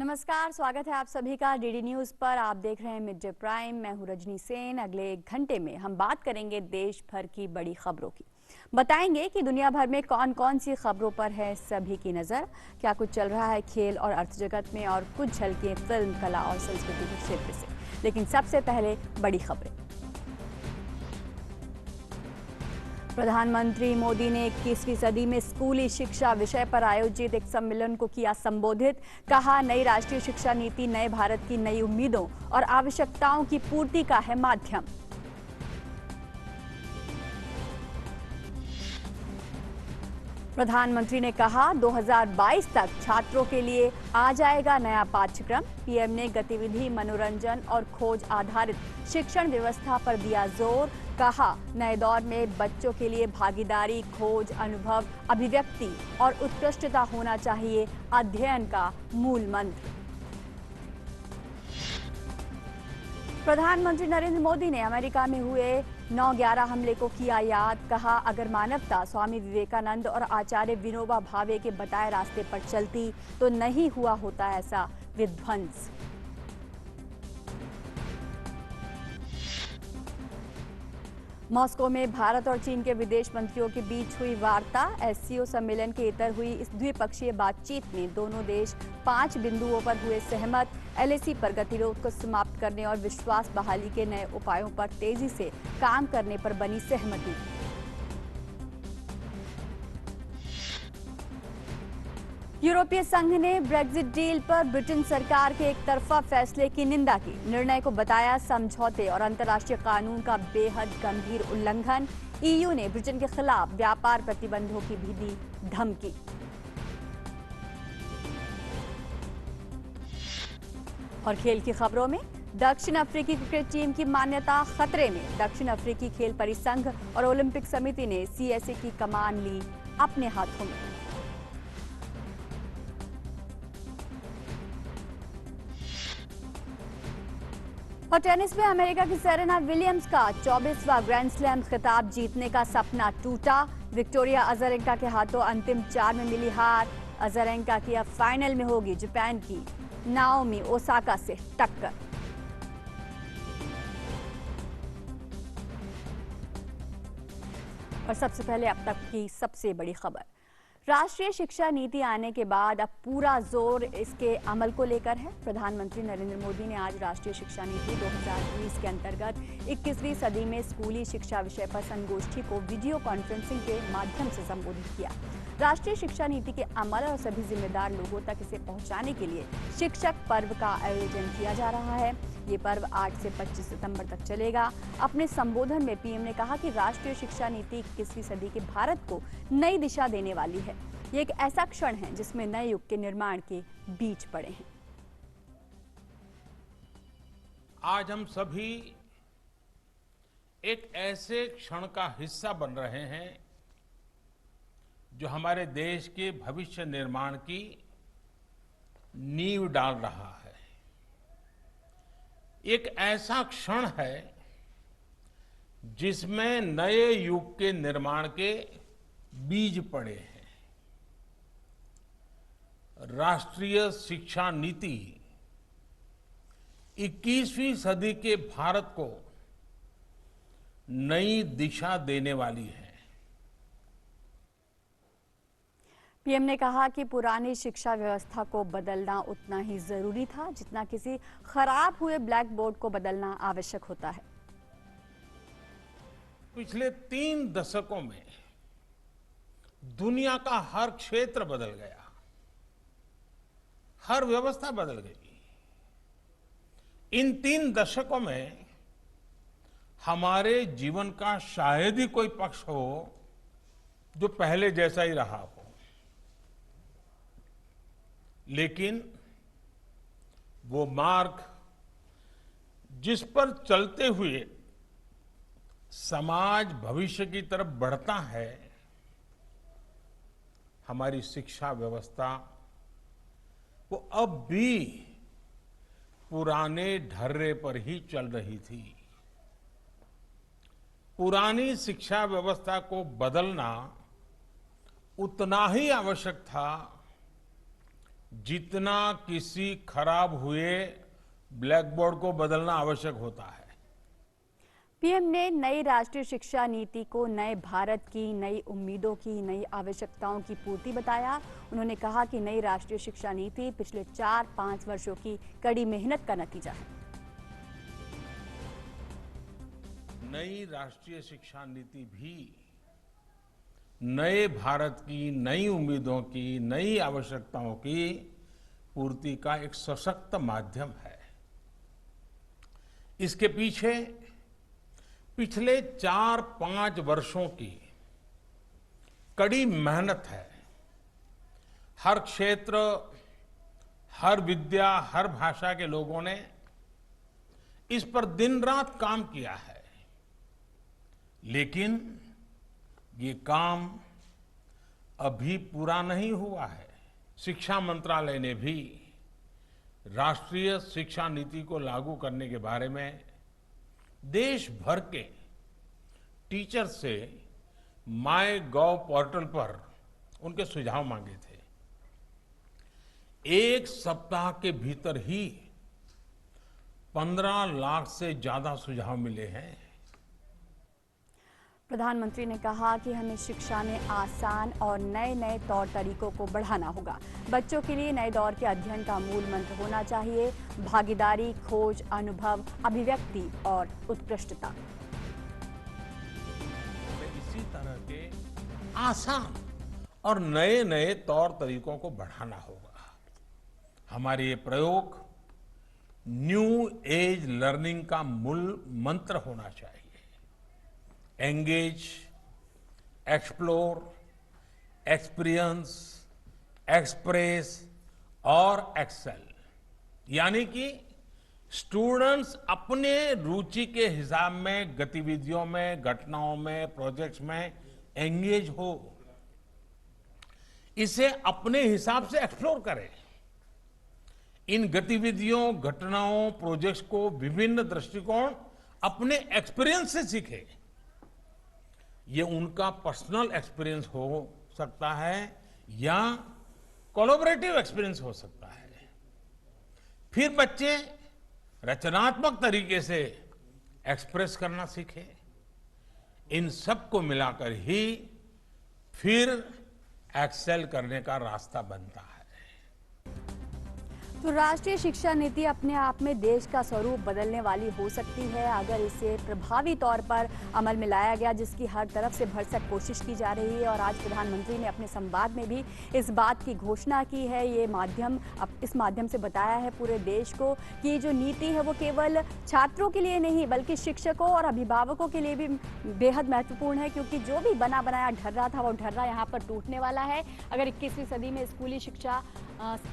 नमस्कार, स्वागत है आप सभी का डीडी न्यूज पर। आप देख रहे हैं मिड डे प्राइम। मैं हूं रजनी सेन। अगले 1 घंटे में हम बात करेंगे देश भर की बड़ी खबरों की। बताएंगे कि दुनिया भर में कौन कौन सी खबरों पर है सभी की नजर, क्या कुछ चल रहा है खेल और अर्थ जगत में, और कुछ झलकें फिल्म, कला और संस्कृति के क्षेत्र से। लेकिन सबसे पहले बड़ी खबरें। प्रधानमंत्री मोदी ने 21वीं सदी में स्कूली शिक्षा विषय पर आयोजित एक सम्मेलन को किया संबोधित। कहा, नई राष्ट्रीय शिक्षा नीति नए भारत की नई उम्मीदों और आवश्यकताओं की पूर्ति का है माध्यम। प्रधानमंत्री ने कहा, 2022 तक छात्रों के लिए आ जाएगा नया पाठ्यक्रम। पीएम ने गतिविधि, मनोरंजन और खोज आधारित शिक्षण व्यवस्था पर दिया जोर। कहा, नए दौर में बच्चों के लिए भागीदारी, खोज, अनुभव, अभिव्यक्ति और उत्कृष्टता होना चाहिए अध्ययन का मूल मंत्र। प्रधानमंत्री नरेंद्र मोदी ने अमेरिका में हुए 9/11 हमले को किया याद। कहा, अगर मानवता स्वामी विवेकानंद और आचार्य विनोबा भावे के बताए रास्ते पर चलती तो नहीं हुआ होता ऐसा विध्वंस। मॉस्को में भारत और चीन के विदेश मंत्रियों के बीच हुई वार्ता। एससीओ सम्मेलन के इतर हुई इस द्विपक्षीय बातचीत में दोनों देश 5 बिंदुओं पर हुए सहमत। एलएसी पर गतिरोध को समाप्त करने और विश्वास बहाली के नए उपायों पर तेजी से काम करने पर बनी सहमति। यूरोपीय संघ ने ब्रेक्जिट डील पर ब्रिटेन सरकार के एक तरफा फैसले की निंदा की। निर्णय को बताया समझौते और अंतर्राष्ट्रीय कानून का बेहद गंभीर उल्लंघन। ईयू ने ब्रिटेन के खिलाफ व्यापार प्रतिबंधों की भी दी धमकी। और खेल की खबरों में, दक्षिण अफ्रीकी क्रिकेट टीम की मान्यता खतरे में। दक्षिण अफ्रीकी खेल परिसंघ और ओलंपिक समिति ने सीएसए की कमान ली अपने हाथों में। और टेनिस में अमेरिका की सेरेना विलियम्स का 24वां ग्रैंड स्लैम खिताब जीतने का सपना टूटा। विक्टोरिया अजारेंका के हाथों अंतिम 4 में मिली हार। अजारेंका की अब फाइनल में होगी जापान की नाओमी ओसाका से टक्कर। और सबसे पहले अब तक की सबसे बड़ी खबर। राष्ट्रीय शिक्षा नीति आने के बाद अब पूरा जोर इसके अमल को लेकर है। प्रधानमंत्री नरेंद्र मोदी ने आज राष्ट्रीय शिक्षा नीति 2020 के अंतर्गत 21वीं सदी में स्कूली शिक्षा विषय पर संगोष्ठी को वीडियो कॉन्फ्रेंसिंग के माध्यम से संबोधित किया। राष्ट्रीय शिक्षा नीति के अमल और सभी जिम्मेदार लोगों तक इसे पहुंचाने के लिए शिक्षक पर्व का आयोजन किया जा रहा है। ये पर्व 8 से 25 सितंबर तक चलेगा। अपने संबोधन में पीएम ने कहा कि राष्ट्रीय शिक्षा नीति 21वीं सदी के भारत को नई दिशा देने वाली है। ये एक ऐसा क्षण है जिसमें नए युग के निर्माण के बीज पड़े हैं। आज हम सभी एक ऐसे क्षण का हिस्सा बन रहे हैं जो हमारे देश के भविष्य निर्माण की नींव डाल रहा है। एक ऐसा क्षण है जिसमें नए युग के निर्माण के बीज पड़े हैं। राष्ट्रीय शिक्षा नीति 21वीं सदी के भारत को नई दिशा देने वाली है। पीएम ने कहा कि पुरानी शिक्षा व्यवस्था को बदलना उतना ही जरूरी था जितना किसी खराब हुए ब्लैक बोर्ड को बदलना आवश्यक होता है। पिछले 3 दशकों में दुनिया का हर क्षेत्र बदल गया, हर व्यवस्था बदल गई। इन 3 दशकों में हमारे जीवन का शायद ही कोई पक्ष हो जो पहले जैसा ही रहा हो, लेकिन वो मार्ग जिस पर चलते हुए समाज भविष्य की तरफ बढ़ता है, हमारी शिक्षा व्यवस्था वो अब भी पुराने ढर्रे पर ही चल रही थी। पुरानी शिक्षा व्यवस्था को बदलना उतना ही आवश्यक था जितना किसी खराब हुए ब्लैक बोर्ड को बदलना आवश्यक होता है। पीएम ने नई राष्ट्रीय शिक्षा नीति को नए भारत की नई उम्मीदों की नई आवश्यकताओं की पूर्ति बताया। उन्होंने कहा कि नई राष्ट्रीय शिक्षा नीति पिछले 4-5 वर्षों की कड़ी मेहनत का नतीजा है। नई राष्ट्रीय शिक्षा नीति भी नए भारत की नई उम्मीदों की नई आवश्यकताओं की पूर्ति का एक सशक्त माध्यम है। इसके पीछे पिछले 4-5 वर्षों की कड़ी मेहनत है। हर क्षेत्र, हर विद्या, हर भाषा के लोगों ने इस पर दिन रात काम किया है। लेकिन ये काम अभी पूरा नहीं हुआ है। शिक्षा मंत्रालय ने भी राष्ट्रीय शिक्षा नीति को लागू करने के बारे में देश भर के टीचर से MyGov पोर्टल पर उनके सुझाव मांगे थे। एक सप्ताह के भीतर ही 15 लाख से ज्यादा सुझाव मिले हैं। प्रधानमंत्री ने कहा कि हमें शिक्षा में आसान और नए नए तौर तरीकों को बढ़ाना होगा। बच्चों के लिए नए दौर के अध्ययन का मूल मंत्र होना चाहिए भागीदारी, खोज, अनुभव, अभिव्यक्ति और उत्कृष्टता। इसी तरह के आसान और नए नए तौर तरीकों को बढ़ाना होगा। हमारे ये प्रयोग न्यू एज लर्निंग का मूल मंत्र होना चाहिए। एंगेज, एक्सप्लोर, एक्सपीरियंस, एक्सप्रेस और एक्सेल, यानी कि स्टूडेंट्स अपने रुचि के हिसाब में गतिविधियों में, घटनाओं में, प्रोजेक्ट्स में एंगेज हो, इसे अपने हिसाब से एक्सप्लोर करें। इन गतिविधियों, घटनाओं, प्रोजेक्ट्स को विभिन्न दृष्टिकोण अपने एक्सपीरियंस से सीखें। ये उनका पर्सनल एक्सपीरियंस हो सकता है या कोलैबोरेटिव एक्सपीरियंस हो सकता है। फिर बच्चे रचनात्मक तरीके से एक्सप्रेस करना सीखें। इन सब को मिलाकर ही फिर एक्सेल करने का रास्ता बनता है। तो राष्ट्रीय शिक्षा नीति अपने आप में देश का स्वरूप बदलने वाली हो सकती है अगर इसे प्रभावी तौर पर अमल में लाया गया, जिसकी हर तरफ से भरसक कोशिश की जा रही है। और आज प्रधानमंत्री ने अपने संवाद में भी इस बात की घोषणा की है। इस माध्यम से बताया है पूरे देश को कि जो नीति है वो केवल छात्रों के लिए नहीं बल्कि शिक्षकों और अभिभावकों के लिए भी बेहद महत्वपूर्ण है, क्योंकि जो भी बना बनाया ढर्रा था वो ढर्रा यहाँ पर टूटने वाला है। अगर 21वीं सदी में स्कूली शिक्षा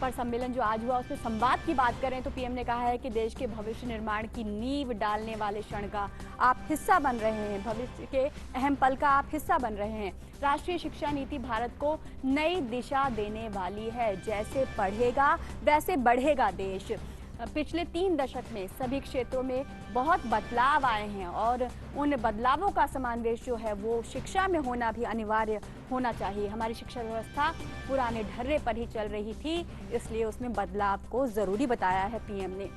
पर सम्मेलन जो आज हुआ उसमें संवाद की बात करें तो पीएम ने कहा है कि देश के भविष्य निर्माण की नींव डालने वाले क्षण का आप हिस्सा बन रहे हैं, भविष्य के अहम पल का आप हिस्सा बन रहे हैं। राष्ट्रीय शिक्षा नीति भारत को नई दिशा देने वाली है। जैसे पढ़ेगा वैसे बढ़ेगा देश। पिछले 3 दशक में सभी क्षेत्रों में बहुत बदलाव आए हैं और उन बदलावों का समावेश जो है वो शिक्षा में होना भी अनिवार्य होना चाहिए। हमारी शिक्षा व्यवस्था पुराने ढर्रे पर ही चल रही थी, इसलिए उसमें बदलाव को जरूरी बताया है पीएम ने।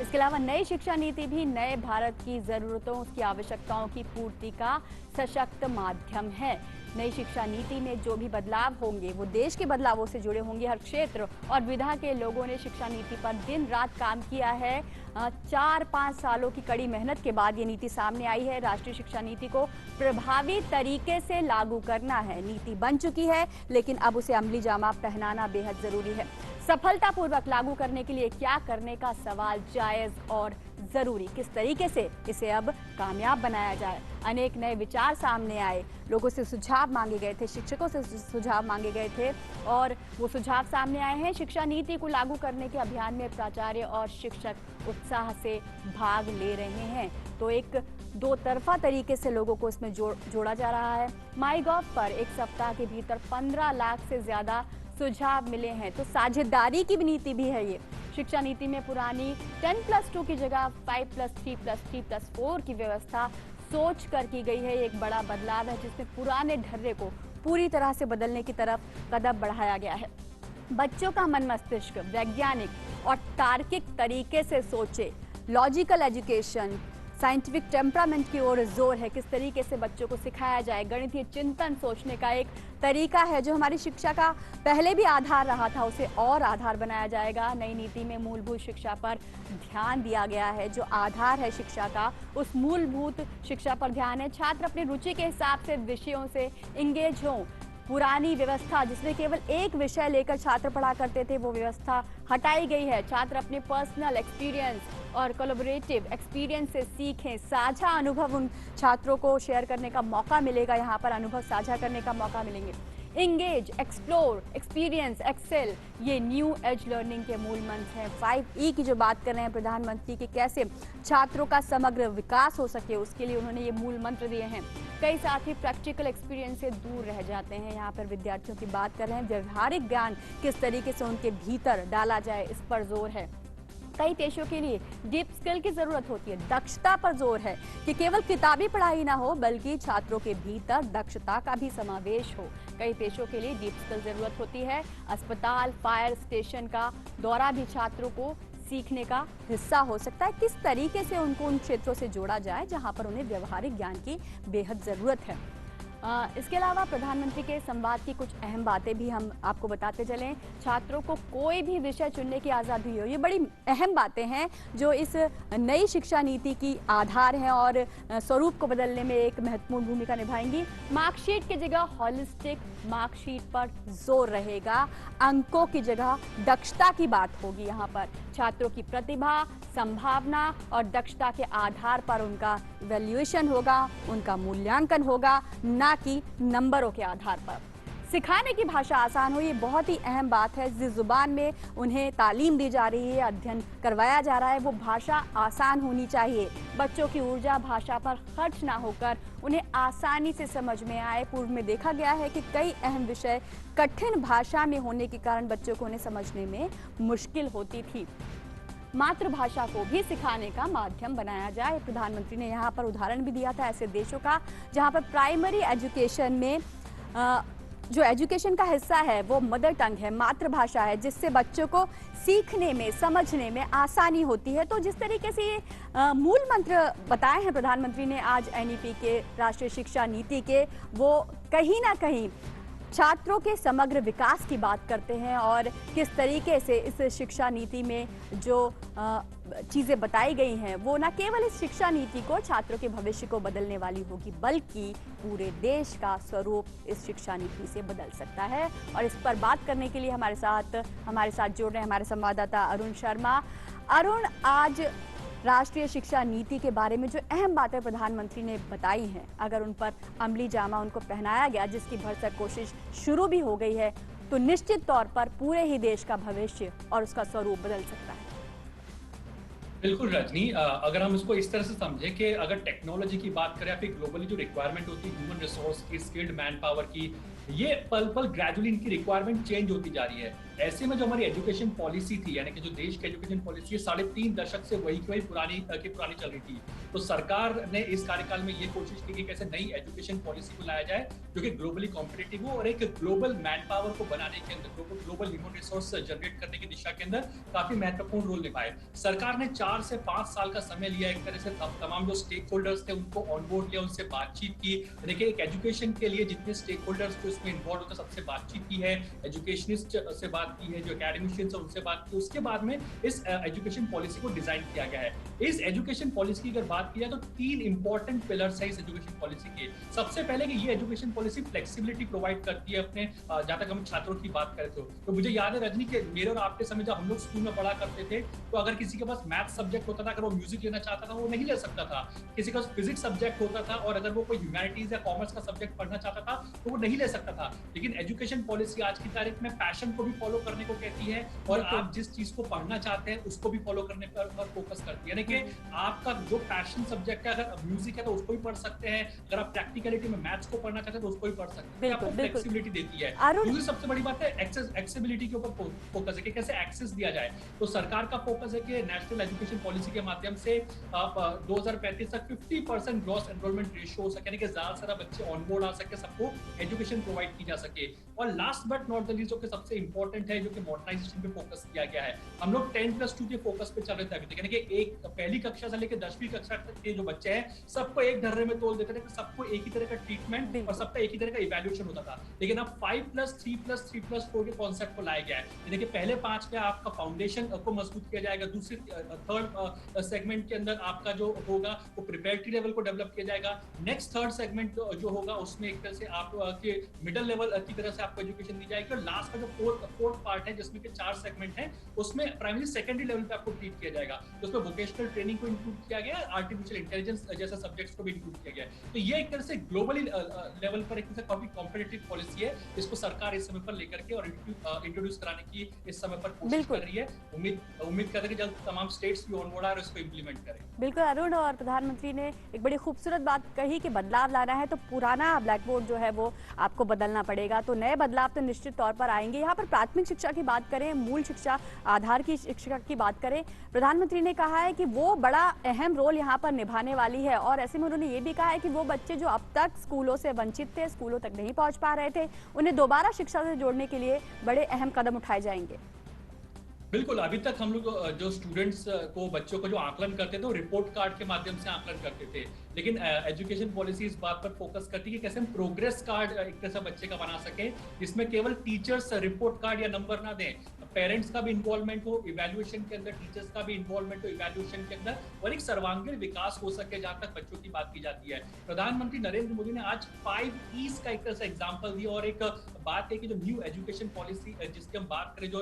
इसके अलावा नई शिक्षा नीति भी नए भारत की जरूरतों, उसकी आवश्यकताओं की पूर्ति का सशक्त माध्यम है। नई शिक्षा नीति में जो भी बदलाव होंगे वो देश के बदलावों से जुड़े होंगे। हर क्षेत्र और विधा के लोगों ने शिक्षा नीति पर दिन रात काम किया है। 4-5 सालों की कड़ी मेहनत के बाद ये नीति सामने आई है। राष्ट्रीय शिक्षा नीति को प्रभावी तरीके से लागू करना है। नीति बन चुकी है, लेकिन अब उसे अमली जामा पहनाना बेहद जरूरी है। सफलतापूर्वक लागू करने के लिए क्या करने का सवाल जायज और जरूरी, किस तरीके से इसे अब कामयाब बनाया जाए। अनेक नए विचार सामने आए, लोगों से सुझाव मांगे गए थे, शिक्षकों से सुझाव मांगे गए थे और वो सुझाव सामने आए हैं। शिक्षा नीति को लागू करने के अभियान में प्राचार्य और शिक्षक उत्साह से भाग ले रहे हैं। तो एक 2 तरफा तरीके से लोगों को इसमें जोड़ा जा रहा है। MyGov पर एक सप्ताह के भीतर 15 लाख से ज्यादा सुझाव मिले हैं। तो साझेदारी की नीति भी है ये। शिक्षा नीति में पुरानी 10+2 की जगह 5+3+3+4 की व्यवस्था सोच कर की गई है। एक बड़ा बदलाव है जिसमें पुराने ढर्रे को पूरी तरह से बदलने की तरफ कदम बढ़ाया गया है। बच्चों का मन मस्तिष्क वैज्ञानिक और तार्किक तरीके से सोचे, लॉजिकल एजुकेशन, साइंटिफिक टेम्परामेंट की ओर जोर है। किस तरीके से बच्चों को सिखाया जाए, गणितीय चिंतन सोचने का एक तरीका है जो हमारी शिक्षा का पहले भी आधार रहा था, उसे और आधार बनाया जाएगा। नई नीति में मूलभूत शिक्षा पर ध्यान दिया गया है। जो आधार है शिक्षा का, उस मूलभूत शिक्षा पर ध्यान है। छात्र अपनी रुचि के हिसाब से विषयों से इंगेज हों। पुरानी व्यवस्था जिसमें केवल एक विषय लेकर छात्र पढ़ा करते थे, वो व्यवस्था हटाई गई है। छात्र अपने पर्सनल एक्सपीरियंस और कोलैबोरेटिव एक्सपीरियंस से सीखें। साझा अनुभव उन छात्रों को शेयर करने का मौका मिलेगा, यहाँ पर अनुभव साझा करने का मौका मिलेंगे। इंगेज, एक्सप्लोर, एक्सपीरियंस, एक्सेल, ये न्यू एज लर्निंग के मूल मंत्र हैं। 5E की जो बात कर रहे हैं प्रधानमंत्री की, कैसे छात्रों का समग्र विकास हो सके, उसके लिए उन्होंने ये मूल मंत्र दिए हैं। कई साथी प्रैक्टिकल एक्सपीरियंस से दूर रह जाते हैं, यहाँ पर विद्यार्थियों की बात कर रहे हैं। व्यवहारिक ज्ञान किस तरीके से उनके भीतर डाला जाए, इस पर जोर है। कई देशों के लिए डीप स्किल की जरूरत होती है, दक्षता पर जोर है कि केवल किताबी पढ़ाई ना हो बल्कि छात्रों के भीतर दक्षता का भी समावेश हो। कई देशों के लिए डीप स्किल जरूरत होती है। अस्पताल, फायर स्टेशन का दौरा भी छात्रों को सीखने का हिस्सा हो सकता है। किस तरीके से उनको उन क्षेत्रों से जोड़ा जाए जहां पर उन्हें व्यवहारिक ज्ञान की बेहद जरूरत है। इसके अलावा प्रधानमंत्री के संवाद की कुछ अहम बातें भी हम आपको बताते चलें। छात्रों को कोई भी विषय चुनने की आज़ादी हो, ये बड़ी अहम बातें हैं जो इस नई शिक्षा नीति की आधार हैं और स्वरूप को बदलने में एक महत्वपूर्ण भूमिका निभाएंगी। मार्कशीट की जगह हॉलिस्टिक मार्कशीट पर जोर रहेगा। अंकों की जगह दक्षता की बात होगी। यहाँ पर छात्रों की प्रतिभा, संभावना और दक्षता के आधार पर उनका इवैल्यूएशन होगा, उनका मूल्यांकन होगा, ना कि नंबरों के आधार पर। सिखाने की भाषा आसान हो, ये बहुत ही अहम बात है। जिस जुबान में उन्हें तालीम दी जा रही है, अध्ययन करवाया जा रहा है, वो भाषा आसान होनी चाहिए। बच्चों की ऊर्जा भाषा पर खर्च ना होकर उन्हें आसानी से समझ में आए। पूर्व में देखा गया है कि कई अहम विषय कठिन भाषा में होने के कारण बच्चों को उन्हें समझने में मुश्किल होती थी। मातृभाषा को भी सिखाने का माध्यम बनाया जाए। प्रधानमंत्री ने यहाँ पर उदाहरण भी दिया था ऐसे देशों का जहाँ पर प्राइमरी एजुकेशन में जो एजुकेशन का हिस्सा है वो मदर टंग है, मातृभाषा है, जिससे बच्चों को सीखने में, समझने में आसानी होती है। तो जिस तरीके से ये मूल मंत्र बताए हैं प्रधानमंत्री ने आज NEP के, राष्ट्रीय शिक्षा नीति के, वो कहीं ना कहीं छात्रों के समग्र विकास की बात करते हैं और किस तरीके से इस शिक्षा नीति में जो चीज़ें बताई गई हैं वो न केवल इस शिक्षा नीति को, छात्रों के भविष्य को बदलने वाली होगी बल्कि पूरे देश का स्वरूप इस शिक्षा नीति से बदल सकता है। और इस पर बात करने के लिए हमारे साथ जुड़ रहे हैं हमारे संवाददाता अरुण शर्मा। अरुण, आज राष्ट्रीय शिक्षा नीति के बारे में जो अहम बातें प्रधानमंत्री ने बताई हैं, अगर उन पर अमली जामा उनको पहनाया गया, जिसकी भरसक कोशिश शुरू भी हो गई है, तो निश्चित तौर पर पूरे ही देश का भविष्य और उसका स्वरूप बदल सकता है। बिल्कुल रजनी, अगर हम इसको इस तरह से समझें कि अगर टेक्नोलॉजी की बात करें या फिर ग्लोबली जो रिक्वायरमेंट होती है ह्यूमन रिसोर्स की, स्किल्ड मैन पावर की, ये पल पल ग्रेजुअली इनकी रिक्वायरमेंट चेंज होती जा रही है। ऐसे में जो हमारी एजुकेशन पॉलिसी थी, यानी कि जो देश की एजुकेशन पॉलिसी है, 3.5 दशक से वही की वही पुरानी चल रही थी। तो सरकार ने इस कार्यकाल में ये कोशिश की कि कैसे नई एजुकेशन पॉलिसी को लाया जाए जो कि ग्लोबली कॉम्पिटिटिव हो और एक ग्लोबल मैन पावर को बनाने के अंदर, ग्लोबल ह्यूमन रिसोर्स जनरेट करने की दिशा के अंदर काफी महत्वपूर्ण रोल निभाए। सरकार ने 4 से 5 साल का समय लिया, एक तरह से तमाम जो स्टेक होल्डर्स थे उनको ऑनबोर्ड किया, उनसे बातचीत की। यानी कि एक एजुकेशन के लिए जितने स्टेक होल्डर्स जो इसमें इन्वॉल्व होते सबसे बातचीत की है, एजुकेशनिस्ट से बात की है, जो एकेडमिशियंस है उनसे बात की। उसके बाद में इस एजुकेशन पॉलिसी को डिजाइन किया गया है। इस एजुकेशन पॉलिसी की अगर बात की जाए तो 3 इंपॉर्टेंट पिलर्स है इस एजुकेशन पॉलिसी के। सबसे पहले कि ये एजुकेशन पॉलिसी फ्लेक्सिबिलिटी प्रोवाइड करती है अपने, जहां तक हम छात्रों की बात करते हो तो मुझे याद है रजनी के मेरे और आपके समय जब हम लोग स्कूल में पढ़ा करते थे तो अगर किसी के पास मैथ सब्जेक्ट होता था, अगर वो म्यूजिक लेना चाहता था वो नहीं ले सकता था। किसी का फिजिक्स सब्जेक्ट होता था और अगर वो कोई ह्यूमैनिटीज या कॉमर्स का सब्जेक्ट पढ़ना चाहता था तो वो नहीं ले सकता था। लेकिन एजुकेशन पॉलिसी आज की तारीख में पैशन को भी फॉलो करने को कहती है और आप जिस चीज को पढ़ना चाहते हैं उसको भी फॉलो करने पर फोकस करती है। यानी कि आपका जो पैशन सब्जेक्ट है, अगर म्यूजिक है तो उसको भी पढ़ सकते हैं, अगर आप प्रैक्टिकलिटी में मैथ्स को पढ़ना चाहते हैं तो उसको भी पढ़ सकते हैं। आपको फ्लेक्सिबिलिटी देती है। दूसरी सबसे बड़ी बात है एक्सेसिबिलिटी के ऊपर फोकस है कि कैसे एक्सेस दिया जाए। तो सरकार का फोकस है कि नेशनल एजुकेशन पॉलिसी के माध्यम से 2035 तक 50% ग्रॉस एनरोलमेंट रेशियो हो सके, यानी कि ज्यादा से ज्यादा बच्चे ऑनबोर्ड आ सके, सबको एजुकेशन प्रोवाइड की जा सके। और last but not the least जो कि सबसे इंपॉर्टेंट है, जो कि मॉडर्नाइजेशन पे फोकस किया गया है। हम लोग 10+2 के फोकस पे चल रहे थे अभी तक, यानी कि एक पहली कक्षा से लेकर 10वीं कक्षा तक के जो बच्चे हैं सबको एक ढर्रे में तोल देते थे कि सबको एक ही तरह का ट्रीटमेंट और बिल्कुल। सबका एक ही तरह का इवैल्यूएशन होता था। लेकिन अब 5+3+3+4 के कॉन्सेप्ट को लाया गया है, यानी कि पहले 5 में आपका फाउंडेशन को मजबूत किया जाएगा, दूसरी थर्ड सेगमेंट के अंदर आपका जो होगा वो प्रिपेरेटरी लेवल को डेवलप किया जाएगा, नेक्स्ट थर्ड सेगमेंट जो होगा उसमें एक तरह से आप के मिडिल लेवल की तरह से आपको एजुकेशन दी जाएगी, और लास्ट का जो फोर्थ पार्ट है जिसमें कि 4 सेगमेंट है उसमें प्राइमरी सेकेंडरी लेवल पे आपको ट्रीट किया जाएगा। तो उसमें वोकेशनल ट्रेनिंग को इंक्लूड किया गया है, आर्टिफिशियल इंटेलिजेंस जैसे सब्जेक्ट्स को भी इंक्लूड किया गया है। तो ये एक तरह से ग्लोबली लेवल पर एक तरह से काफी कॉम्पिटिटिव पॉलिसी है, इसको सरकार इस समय पर लेकर के और इंट्रोड्यूस कराने की इस समय पर कोशिश बिल्कुल। कर रही है। उम्मीद कर रहे हैं कि जल्द तमाम स्टेट्स भी ऑनबोर्ड आए और इसको इंप्लीमेंट करें। बिल्कुल अरुण, और प्रधानमंत्री ने एक बड़ी खूबसूरत बात कही कि बदलाव लाना है तो पुराना ब्लैक बोर्ड जो है वो आपको बदलना पड़ेगा। तो नए बदलाव तो निश्चित तौर पर आएंगे। यहाँ पर प्राथमिक शिक्षा की बात करें, मूल शिक्षा, आधार की शिक्षा की बात करें, प्रधानमंत्री ने कहा है कि वो बड़ा अहम रोल यहाँ पर निभाने वाली है। और ऐसे में उन्होंने ये भी कहा है कि वो बच्चे जो अब तक स्कूलों से वंचित थे, स्कूलों तक नहीं पहुँच पा रहे थे, उन्हें दोबारा शिक्षा से जोड़ने के लिए बड़े अहम कदम उठाए जाएंगे। बिल्कुल, अभी तक हम लोग जो स्टूडेंट्स को, बच्चों को जो आकलन करते थे वो रिपोर्ट कार्ड के माध्यम से आकलन करते थे, लेकिन एजुकेशन पॉलिसी इस बात पर फोकस करती है कि कैसे हम प्रोग्रेस कार्ड एक तरह से बच्चे का बना सके, जिसमें केवल टीचर्स रिपोर्ट कार्ड या नंबर ना दें, पेरेंट्स का भी इन्वॉल्वमेंट हो इवैल्यूएशन के अंदर, टीचर्स का भी इन्वॉल्वमेंट हो इवैल्यूएशन के अंदर, और एक सर्वांगीण विकास हो सके जहां तक बच्चों की बात की जाती है। प्रधानमंत्री नरेंद्र मोदी ने आज 5 E's का एक तरह से एग्जांपल दिया, और एक बात है कि जो न्यू एजुकेशन पॉलिसी जिसकी हम बात करें, जो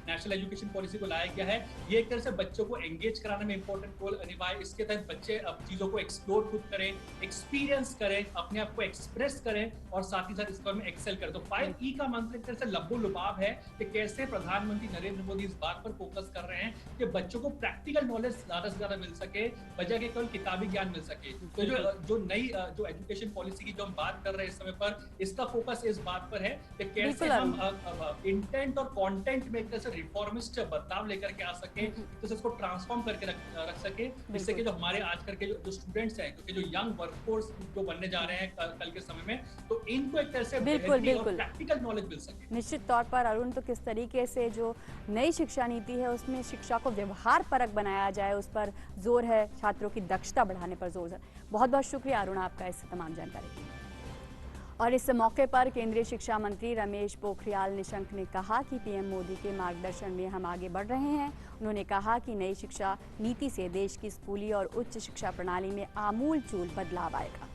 नेशनल एजुकेशन पॉलिसी को लाया गया है, ये एक तरह से बच्चों को एंगेज कराने में इंपॉर्टेंट रोल निभाए। इसके तहत बच्चे अब चीजों को एक्सप्लोर खुद करें, एक्सपीरियंस करें, अपने आप को एक्सप्रेस करें और साथ ही साथ इसको में एक्सेल करें। तो 5E का मंत्र एक तरह से लब्बो लुबाब है कि कैसे प्रधानमंत्री नरेंद्र मोदी इस बात पर फोकस कर रहे हैं कि बच्चों को प्रैक्टिकल नॉलेज ज्यादा से ज्यादा मिल सके, बजाय के केवल किताबी ज्ञान मिल सके। तो जो नई जो एजुकेशन पॉलिसी की जो हम बात कर रहे हैं इस समय पर, इसका फोकस इस बात पर है कि कैसे हम इंटेंट और कंटेंट में एक तरह से रिफॉर्मिस्ट बदलाव लेकर के आ सके, तो इसको ट्रांसफॉर्म करके रख सके, जिससे कि जो हमारे आजकल के जो स्टूडेंट्स हैं, क्योंकि जो यंग वर्कफोर्स जो बनने जा रहे हैं कल के समय में, तो इनको एक तरह से बेहतरीन और प्रैक्टिकल नॉलेज मिल सके। निश्चित तौर पर अरुण, तो किस तरीके से जो नई शिक्षा नीति है उसमें शिक्षा को व्यवहार परक बनाया जाए, उस पर जोर है, छात्रों की दक्षता बढ़ाने पर जोर है। बहुत बहुत शुक्रिया अरुण आपका इस तमाम जानकारी के लिए। और इस मौके पर केंद्रीय शिक्षा मंत्री रमेश पोखरियाल निशंक ने कहा कि पीएम मोदी के मार्गदर्शन में हम आगे बढ़ रहे हैं। उन्होंने कहा कि नई शिक्षा नीति से देश की स्कूली और उच्च शिक्षा प्रणाली में आमूलचूल बदलाव आएगा।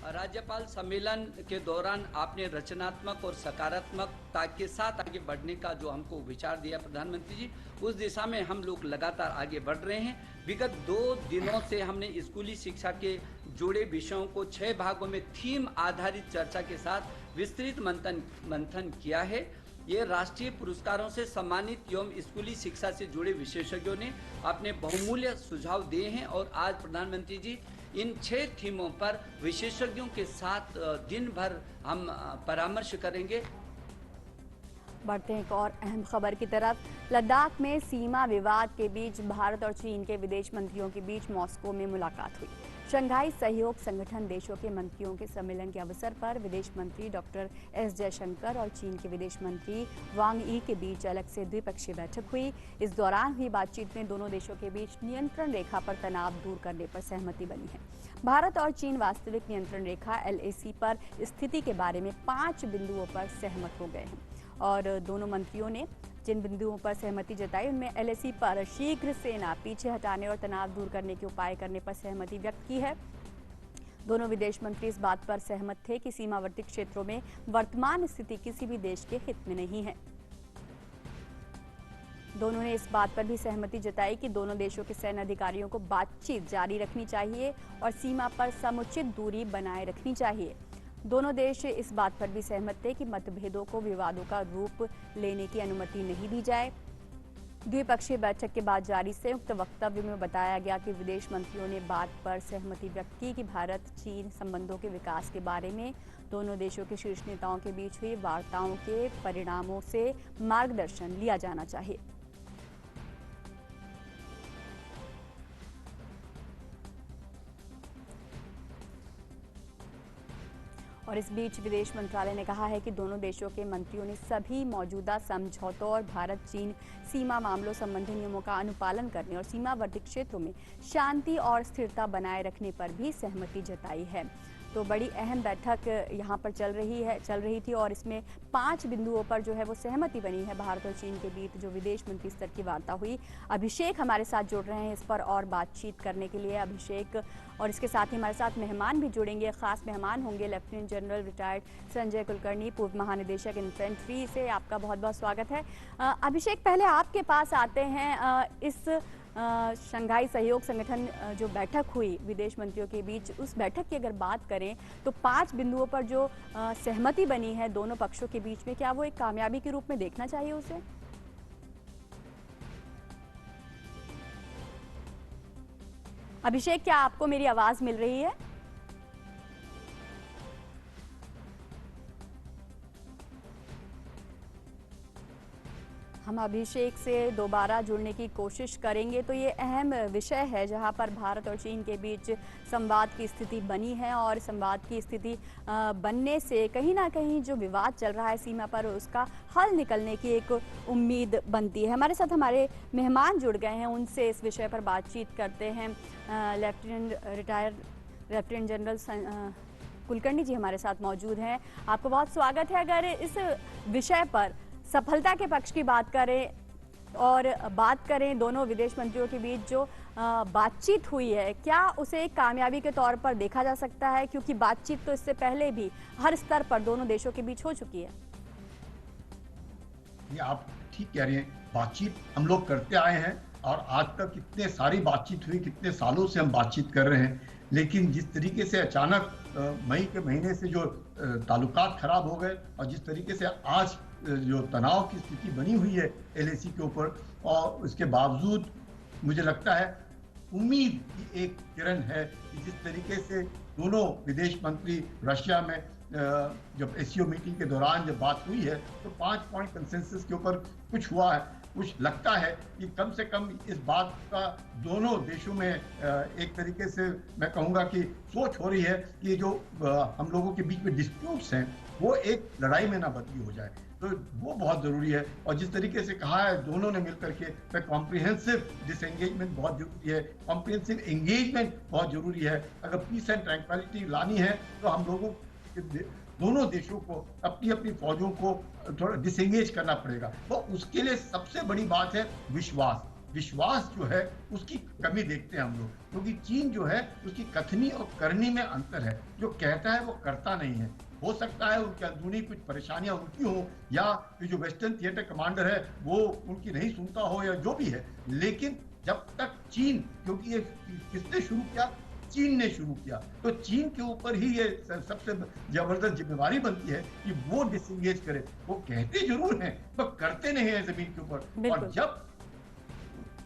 राज्यपाल सम्मेलन के दौरान आपने रचनात्मक और सकारात्मकता के साथ आगे बढ़ने का जो हमको विचार दिया प्रधानमंत्री जी, उस दिशा में हम लोग लगातार आगे बढ़ रहे हैं। विगत 2 दिनों से हमने स्कूली शिक्षा के जुड़े विषयों को 6 भागों में थीम आधारित चर्चा के साथ विस्तृत मंथन किया है। ये राष्ट्रीय पुरस्कारों से सम्मानित एवं स्कूली शिक्षा से जुड़े विशेषज्ञों ने अपने बहुमूल्य सुझाव दिए हैं, और आज प्रधानमंत्री जी इन 6 थीमों पर विशेषज्ञों के साथ दिन भर हम परामर्श करेंगे। बढ़ते हैं एक और अहम खबर की तरफ। लद्दाख में सीमा विवाद के बीच भारत और चीन के विदेश मंत्रियों के बीच मॉस्को में मुलाकात हुई। शंघाई सहयोग संगठन देशों के मंत्रियों के सम्मेलन के अवसर पर विदेश मंत्री डॉक्टर एस जयशंकर और चीन के विदेश मंत्री वांग यी के बीच अलग से द्विपक्षीय बैठक हुई। इस दौरान हुई बातचीत में दोनों देशों के बीच नियंत्रण रेखा पर तनाव दूर करने पर सहमति बनी है। भारत और चीन वास्तविक नियंत्रण रेखा LAC पर स्थिति के बारे में 5 बिंदुओं पर सहमत हो गए हैं, और दोनों मंत्रियों ने जिन बिंदुओं पर सहमति जताई उनमें LAC पर शीघ्र सेना पीछे हटाने और तनाव दूर करने के उपाय करने पर सहमति व्यक्त की है। दोनों विदेश मंत्री इस बात पर सहमत थे कि सीमावर्ती क्षेत्रों में वर्तमान स्थिति किसी भी देश के हित में नहीं है। दोनों ने इस बात पर भी सहमति जताई कि दोनों देशों के सैन्य अधिकारियों को बातचीत जारी रखनी चाहिए और सीमा पर समुचित दूरी बनाए रखनी चाहिए। दोनों देश इस बात पर भी सहमत थे कि मतभेदों को विवादों का रूप लेने की अनुमति नहीं दी जाए। द्विपक्षीय बैठक के बाद जारी संयुक्त वक्तव्य में बताया गया कि विदेश मंत्रियों ने बात पर सहमति व्यक्त की कि भारत चीन संबंधों के विकास के बारे में दोनों देशों के शीर्ष नेताओं के बीच हुई वार्ताओं के परिणामों से मार्गदर्शन लिया जाना चाहिए। और इस बीच विदेश मंत्रालय ने कहा है कि दोनों देशों के मंत्रियों ने सभी मौजूदा समझौतों और भारत चीन सीमा मामलों संबंधी नियमों का अनुपालन करने और सीमावर्ती क्षेत्रों में शांति और स्थिरता बनाए रखने पर भी सहमति जताई है। तो बड़ी अहम बैठक यहाँ पर चल रही थी और इसमें 5 बिंदुओं पर जो है वो सहमति बनी है भारत और चीन के बीच जो विदेश मंत्री स्तर की वार्ता हुई। अभिषेक हमारे साथ जुड़ रहे हैं इस पर और बातचीत करने के लिए। अभिषेक, और इसके साथ ही हमारे साथ मेहमान भी जुड़ेंगे, खास मेहमान होंगे lieutenant general retired Sanjay Kulkarni, पूर्व महानिदेशक इन्फेंट्री से। आपका बहुत बहुत स्वागत है। अभिषेक, पहले आपके पास आते हैं। इस शंघाई सहयोग संगठन जो बैठक हुई विदेश मंत्रियों के बीच, उस बैठक की अगर बात करें तो 5 बिंदुओं पर जो सहमति बनी है दोनों पक्षों के बीच में, क्या वो एक कामयाबी के रूप में देखना चाहिए उसे? अभिषेक, क्या आपको मेरी आवाज मिल रही है? हम अभिषेक से दोबारा जुड़ने की कोशिश करेंगे। तो ये अहम विषय है जहां पर भारत और चीन के बीच संवाद की स्थिति बनी है और संवाद की स्थिति बनने से कहीं ना कहीं जो विवाद चल रहा है सीमा पर उसका हल निकलने की एक उम्मीद बनती है। हमारे साथ हमारे मेहमान जुड़ गए हैं, उनसे इस विषय पर बातचीत करते हैं। लेफ्टिनेंट जनरल कुलकर्णी जी हमारे साथ मौजूद हैं। आपको बहुत स्वागत है। अगर इस विषय पर सफलता के पक्ष की बात करें और बात करें दोनों विदेश मंत्रियों के बीच जो बातचीत हुई है, क्या उसे एक कामयाबी के तौर पर देखा जा सकता है? क्योंकि बातचीत तो इससे पहले भी हर स्तर पर दोनों देशों के बीच हो चुकी है। ये आप ठीक कह रही हैं, बातचीत हम लोग करते आए हैं और आज तक कितने सारी बातचीत हुई, कितने सालों से हम बातचीत कर रहे हैं। लेकिन जिस तरीके से अचानक मई के महीने से जो ताल्लुकात खराब हो गए और जिस तरीके से आज जो तनाव की स्थिति बनी हुई है LAC के ऊपर, और उसके बावजूद मुझे लगता है उम्मीद की एक किरण है कि जिस तरीके से दोनों विदेश मंत्री रशिया में जब SCO मीटिंग के दौरान जब बात हुई है तो 5 पॉइंट कंसेंसस के ऊपर कुछ हुआ है। कुछ लगता है कि कम से कम इस बात का दोनों देशों में एक तरीके से मैं कहूँगा कि सोच हो रही है कि जो हम लोगों के बीच में डिस्प्यूट्स हैं वो एक लड़ाई में ना बदली हो जाए, तो वो बहुत ज़रूरी है। और जिस तरीके से कहा है दोनों ने मिलकर के, कॉम्प्रिहेंसिव डिसएंगेजमेंट बहुत जरूरी है, कॉम्प्रिहेंसिव एंगेजमेंट बहुत जरूरी है। अगर पीस एंड ट्रैंक्विलिटी लानी है तो हम लोगों दोनों देशों को अपनी अपनी फौजों को थोड़ा डिसएंगेज करना पड़ेगा। तो उसके लिए सबसे बड़ी बात है विश्वास जो है उसकी कमी देखते हैं हम लोग, क्योंकि चीन जो है उसकी कथनी और करनी में अंतर है। जो कहता है वो करता नहीं है। हो सकता है उनके अंदरूनी कुछ परेशानियां उनकी हो या जो वेस्टर्न थिएटर कमांडर है वो उनकी नहीं सुनता हो या जो भी है, लेकिन जब तक चीन, क्योंकि ये किसने शुरू किया? चीन ने शुरू किया, तो चीन के ऊपर ही ये सबसे जबरदस्त जिम्मेवारी बनती है कि वो डिसएंगेज करे। वो कहते जरूर हैं पर करते नहीं है जमीन के ऊपर। और जब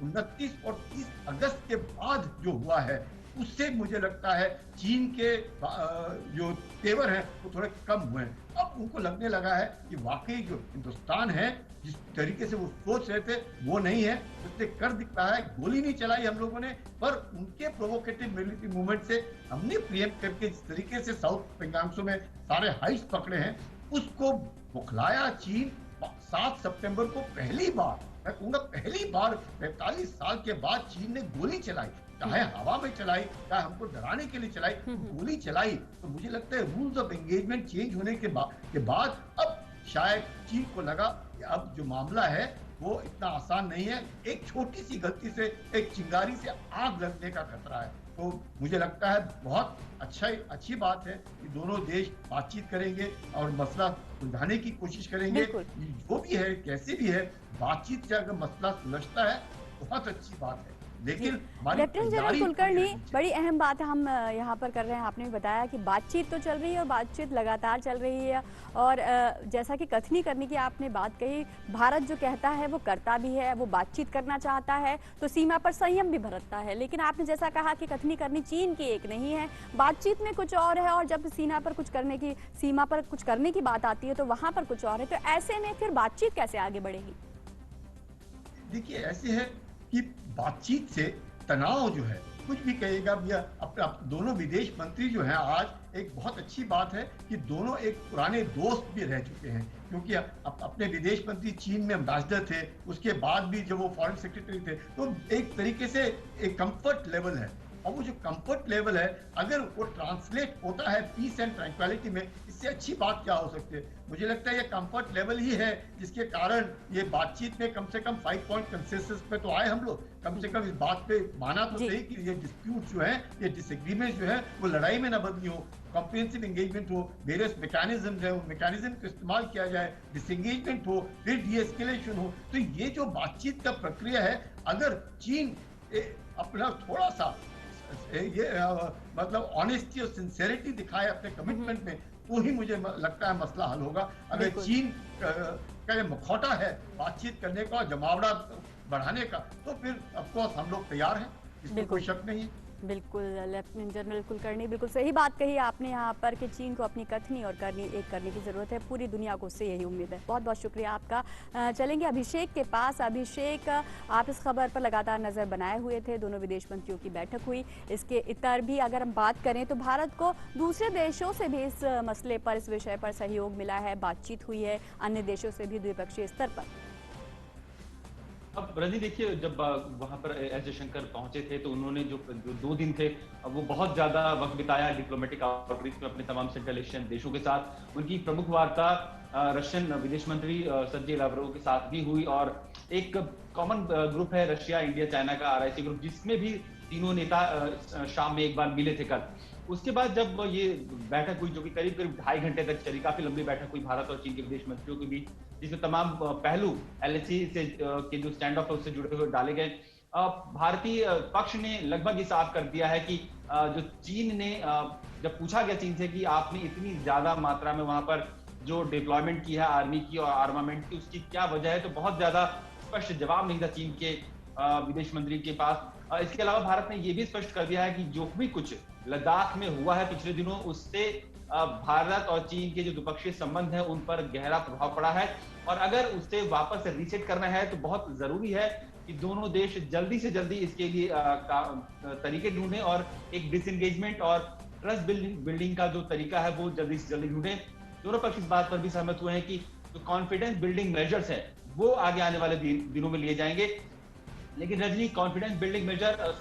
29 और 30 अगस्त के बाद जो हुआ है उससे मुझे लगता है चीन के जो तेवर हैं वो थोड़े कम हुए हैं। अब उनको लगने लगा है कि वाकई जो हिंदुस्तान है जिस तरीके से वो सोच रहे थे वो नहीं है, उसने कर दिखता है। गोली नहीं चलाई हम लोगों ने, पर उनके प्रोवोकेटिव मिलिट्री मूवमेंट से हमने प्रिएम्प्ट करके जिस तरीके से साउथ पेंगांगसो में सारे हाइट्स पकड़े हैं उसको बुखलाया चीन। 7 सितंबर को पहली बार, मैं कहूँगा पहली बार 45 साल के बाद चीन ने गोली चलाई, चाहे हवा में चलाई चाहे हमको डराने के लिए चलाई, गोली चलाई। तो मुझे लगता है रूल्स ऑफ एंगेजमेंट चेंज होने के बाद अब शायद चीन को लगा कि अब जो मामला है वो इतना आसान नहीं है। एक छोटी सी गलती से, एक चिंगारी से आग लगने का खतरा है। तो मुझे लगता है बहुत अच्छी बात है कि दोनों देश बातचीत करेंगे और मसला सुलझाने की कोशिश करेंगे। जो भी है कैसे भी है, बातचीत से अगर मसला सुलझता है बहुत अच्छी बात है। लेकिन लेफ्टिनेंट जनरल कुलकर्णी, बड़ी अहम बात हम यहाँ पर कर रहे हैं। आपने भी बताया कि बातचीत तो चल रही है और बातचीत लगातार चल रही है, और जैसा कि कथनी करने की आपने बात कही, भारत जो कहता है वो करता भी है। वो बातचीत करना चाहता है तो सीमा पर संयम भी बरतता है, लेकिन आपने जैसा कहा कि कथनी करनी चीन की एक नहीं है, बातचीत में कुछ और है, और जब सीमा पर कुछ करने की बात आती है तो वहां पर कुछ और है। तो ऐसे में फिर बातचीत कैसे आगे बढ़ेगी? देखिए, ऐसे है कि बातचीत से तनाव जो है, कुछ भी कहेगा भैया, दोनों विदेश मंत्री जो हैं आज एक बहुत अच्छी बात है कि दोनों एक पुराने दोस्त भी रह चुके हैं, क्योंकि अपने विदेश मंत्री चीन में एम्बेसडर थे, उसके बाद भी जब वो फॉरेन सेक्रेटरी थे, तो एक तरीके से एक कंफर्ट लेवल है। और वो जो कंफर्ट लेवल है, अगर वो ट्रांसलेट होता है पीस एंड ट्रैंक्विलिटी में, इससे अच्छी बात क्या हो सकती है। मुझे लगता है ये कंफर्ट लेवल ही है जिसके कारण ये बातचीत में कम से कम 5 पॉइंट कंसेंसस पे तो आए हम लोग, कम से कम इस बात पे माना तो सही कि ये डिस्प्यूट जो है, ये डिसएग्रीमेंट जो है, वो लड़ाई में ना बदली हो, कॉम्प्रिहेंसिव एंगेजमेंट हो, वेरियस मैकेनिज्म है, उन मैकेनिज्म का इस्तेमाल किया जाए, डिसएंगेजमेंट हो, फिर डीएस्केलेशन हो। तो ये जो बातचीत का प्रक्रिया है, अगर चीन अपना थोड़ा सा ये मतलब ऑनेस्टी और सिंसेरिटी दिखाए अपने कमिटमेंट में, तो ही मुझे लगता है मसला हल होगा। अगर चीन का ये मुखौटा है बातचीत करने का, जमावड़ा बढ़ाने का, तो फिर ऑफकोर्स हम लोग तैयार हैं, इसमें कोई शक नहीं है। बिल्कुल, लेफ्टिनेंट जनरल कुलकर्णी, बिल्कुल सही बात कही आपने यहाँ पर कि चीन को अपनी कथनी और करनी एक करने की ज़रूरत है। पूरी दुनिया को उससे यही उम्मीद है। बहुत बहुत शुक्रिया आपका। चलेंगे अभिषेक के पास। अभिषेक, आप इस खबर पर लगातार नज़र बनाए हुए थे, दोनों विदेश मंत्रियों की बैठक हुई। इसके इतर भी अगर हम बात करें तो भारत को दूसरे देशों से भी इस मसले पर, इस विषय पर सहयोग मिला है, बातचीत हुई है, अन्य देशों से भी द्विपक्षीय स्तर पर। अब रजनी देखिए, जब वहां पर एस जयशंकर पहुंचे थे तो उन्होंने जो 2 दिन थे वो बहुत ज्यादा वक्त बिताया डिप्लोमेटिक आउटरीच में अपने तमाम सेंट्रल एशियन देशों के साथ। उनकी प्रमुख वार्ता रशियन विदेश मंत्री सर्जेई लावरोव के साथ भी हुई, और एक कॉमन ग्रुप है रशिया, इंडिया, चाइना का RIC ग्रुप, जिसमें भी तीनों नेता शाम में एक बार मिले थे कल। उसके बाद जब ये बैठक हुई, जो कि करीब 2.5 घंटे तक चली, काफी लंबी बैठक हुई भारत और चीन के विदेश मंत्रियों के बीच, जिसमें तमाम पहलू LAC से के जो स्टैंड ऑफ है उससे जुड़े हुए डाले गए। भारतीय पक्ष ने लगभग ये साफ कर दिया है कि जो चीन ने, जब पूछा गया चीन से कि आपने इतनी ज्यादा मात्रा में वहां पर जो डिप्लॉयमेंट की है आर्मी की और आर्मामेंट की, उसकी क्या वजह है, तो बहुत ज्यादा स्पष्ट जवाब नहीं था चीन के विदेश मंत्री के पास। इसके अलावा भारत ने यह भी स्पष्ट कर दिया है कि जो भी कुछ लद्दाख में हुआ है पिछले दिनों, उससे भारत और चीन के जो द्विपक्षीय संबंध है उन पर गहरा प्रभाव पड़ा है, और अगर उससे वापस से रीसेट करना है तो बहुत जरूरी है कि दोनों देश जल्दी से जल्दी इसके लिए तरीके ढूंढें, और एक डिसएंगेजमेंट और ट्रस्ट बिल्डिंग का जो तरीका है वो जल्दी से जल्दी ढूंढें। दोनों पक्ष इस बात पर भी सहमत हुए हैं कि जो कॉन्फिडेंस बिल्डिंग मेजर्स हैं वो आगे आने वाले दिनों में लिए जाएंगे। लेकिन रजनी, कॉन्फिडेंस बिल्डिंग मेजर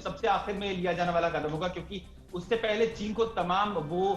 सबसे आखिर में लिया जाने वाला कदम होगा, क्योंकि उससे पहले चीन को तमाम वो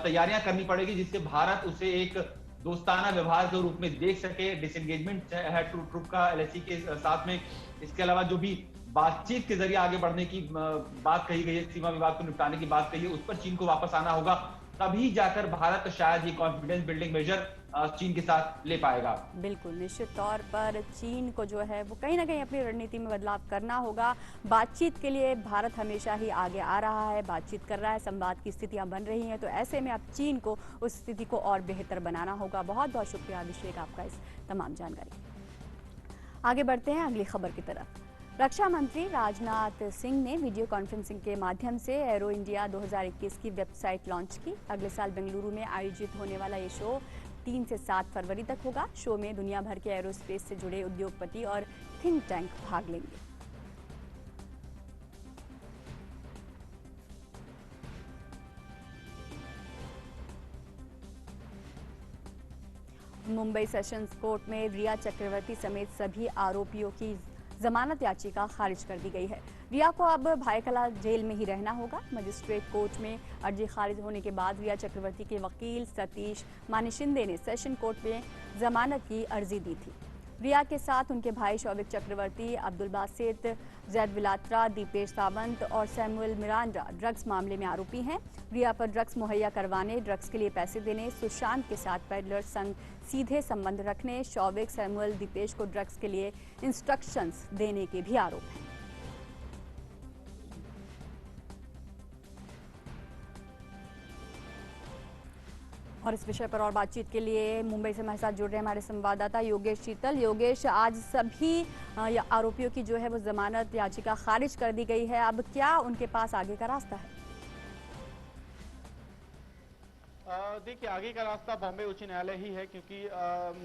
तैयारियां करनी पड़ेगी जिससे भारत उसे एक दोस्ताना व्यवहार के रूप में देख सके। डिसएंगेजमेंट है ट्रूप का LAC के साथ में। इसके अलावा जो भी बातचीत के जरिए आगे बढ़ने की बात कही गई है, सीमा विवाद को निपटाने की बात कही है, उस पर चीन को वापस आना होगा, तभी जाकर भारत शायद ये कॉन्फिडेंस बिल्डिंग मेजर चीन के साथ ले पाएगा। बिल्कुल, निश्चित तौर पर चीन को जो है वो कहीं ना कहीं अपनी रणनीति में बदलाव करना होगा। बातचीत के लिए भारत हमेशा ही आगे आ रहा है, बातचीत कर रहा है, संवाद की स्थितियां बन रही हैं, तो ऐसे में अब चीन को उस स्थिति को और बेहतर बनाना होगा। बहुत बहुत शुक्रिया अभिषेक आपका इस तमाम जानकारी। आगे बढ़ते हैं अगली खबर की तरफ। रक्षा मंत्री राजनाथ सिंह ने वीडियो कॉन्फ्रेंसिंग के माध्यम से एरो इंडिया 2021 की वेबसाइट लॉन्च की। अगले साल बेंगलुरु में आयोजित होने वाला ये शो 3 से 7 फरवरी तक होगा। शो में दुनिया भर के एरोस्पेस से जुड़े उद्योगपति और थिंक टैंक भाग लेंगे। मुंबई सेशंस कोर्ट में रिया चक्रवर्ती समेत सभी आरोपियों की जमानत याचिका खारिज कर दी गई है। रिया को अब भायखला जेल में ही रहना होगा। मजिस्ट्रेट कोर्ट में अर्जी खारिज होने के बाद रिया चक्रवर्ती के वकील सतीश मानिशिंदे ने सेशन कोर्ट में जमानत की अर्जी दी थी। रिया के साथ उनके भाई शौविक चक्रवर्ती, अब्दुल बासित, जैद विलात्रा, दीपेश सावंत और सैमुअल मिरांडा ड्रग्स मामले में आरोपी हैं। रिया पर ड्रग्स मुहैया करवाने, ड्रग्स के लिए पैसे देने, सुशांत के साथ पेडलर संग सीधे संबंध रखने, शौविक, सैमुअल, दीपेश को ड्रग्स के लिए इंस्ट्रक्शंस देने के भी आरोप हैं। और इस विषय पर और बातचीत के लिए मुंबई से हमारे साथ जुड़ रहे हमारे संवाददाता योगेश शीतल। योगेश, आज सभी आरोपियों की जो है वो जमानत याचिका खारिज कर दी गई है, अब क्या उनके पास आगे का रास्ता है? देखिए, आगे का रास्ता बॉम्बे उच्च न्यायालय ही है, क्योंकि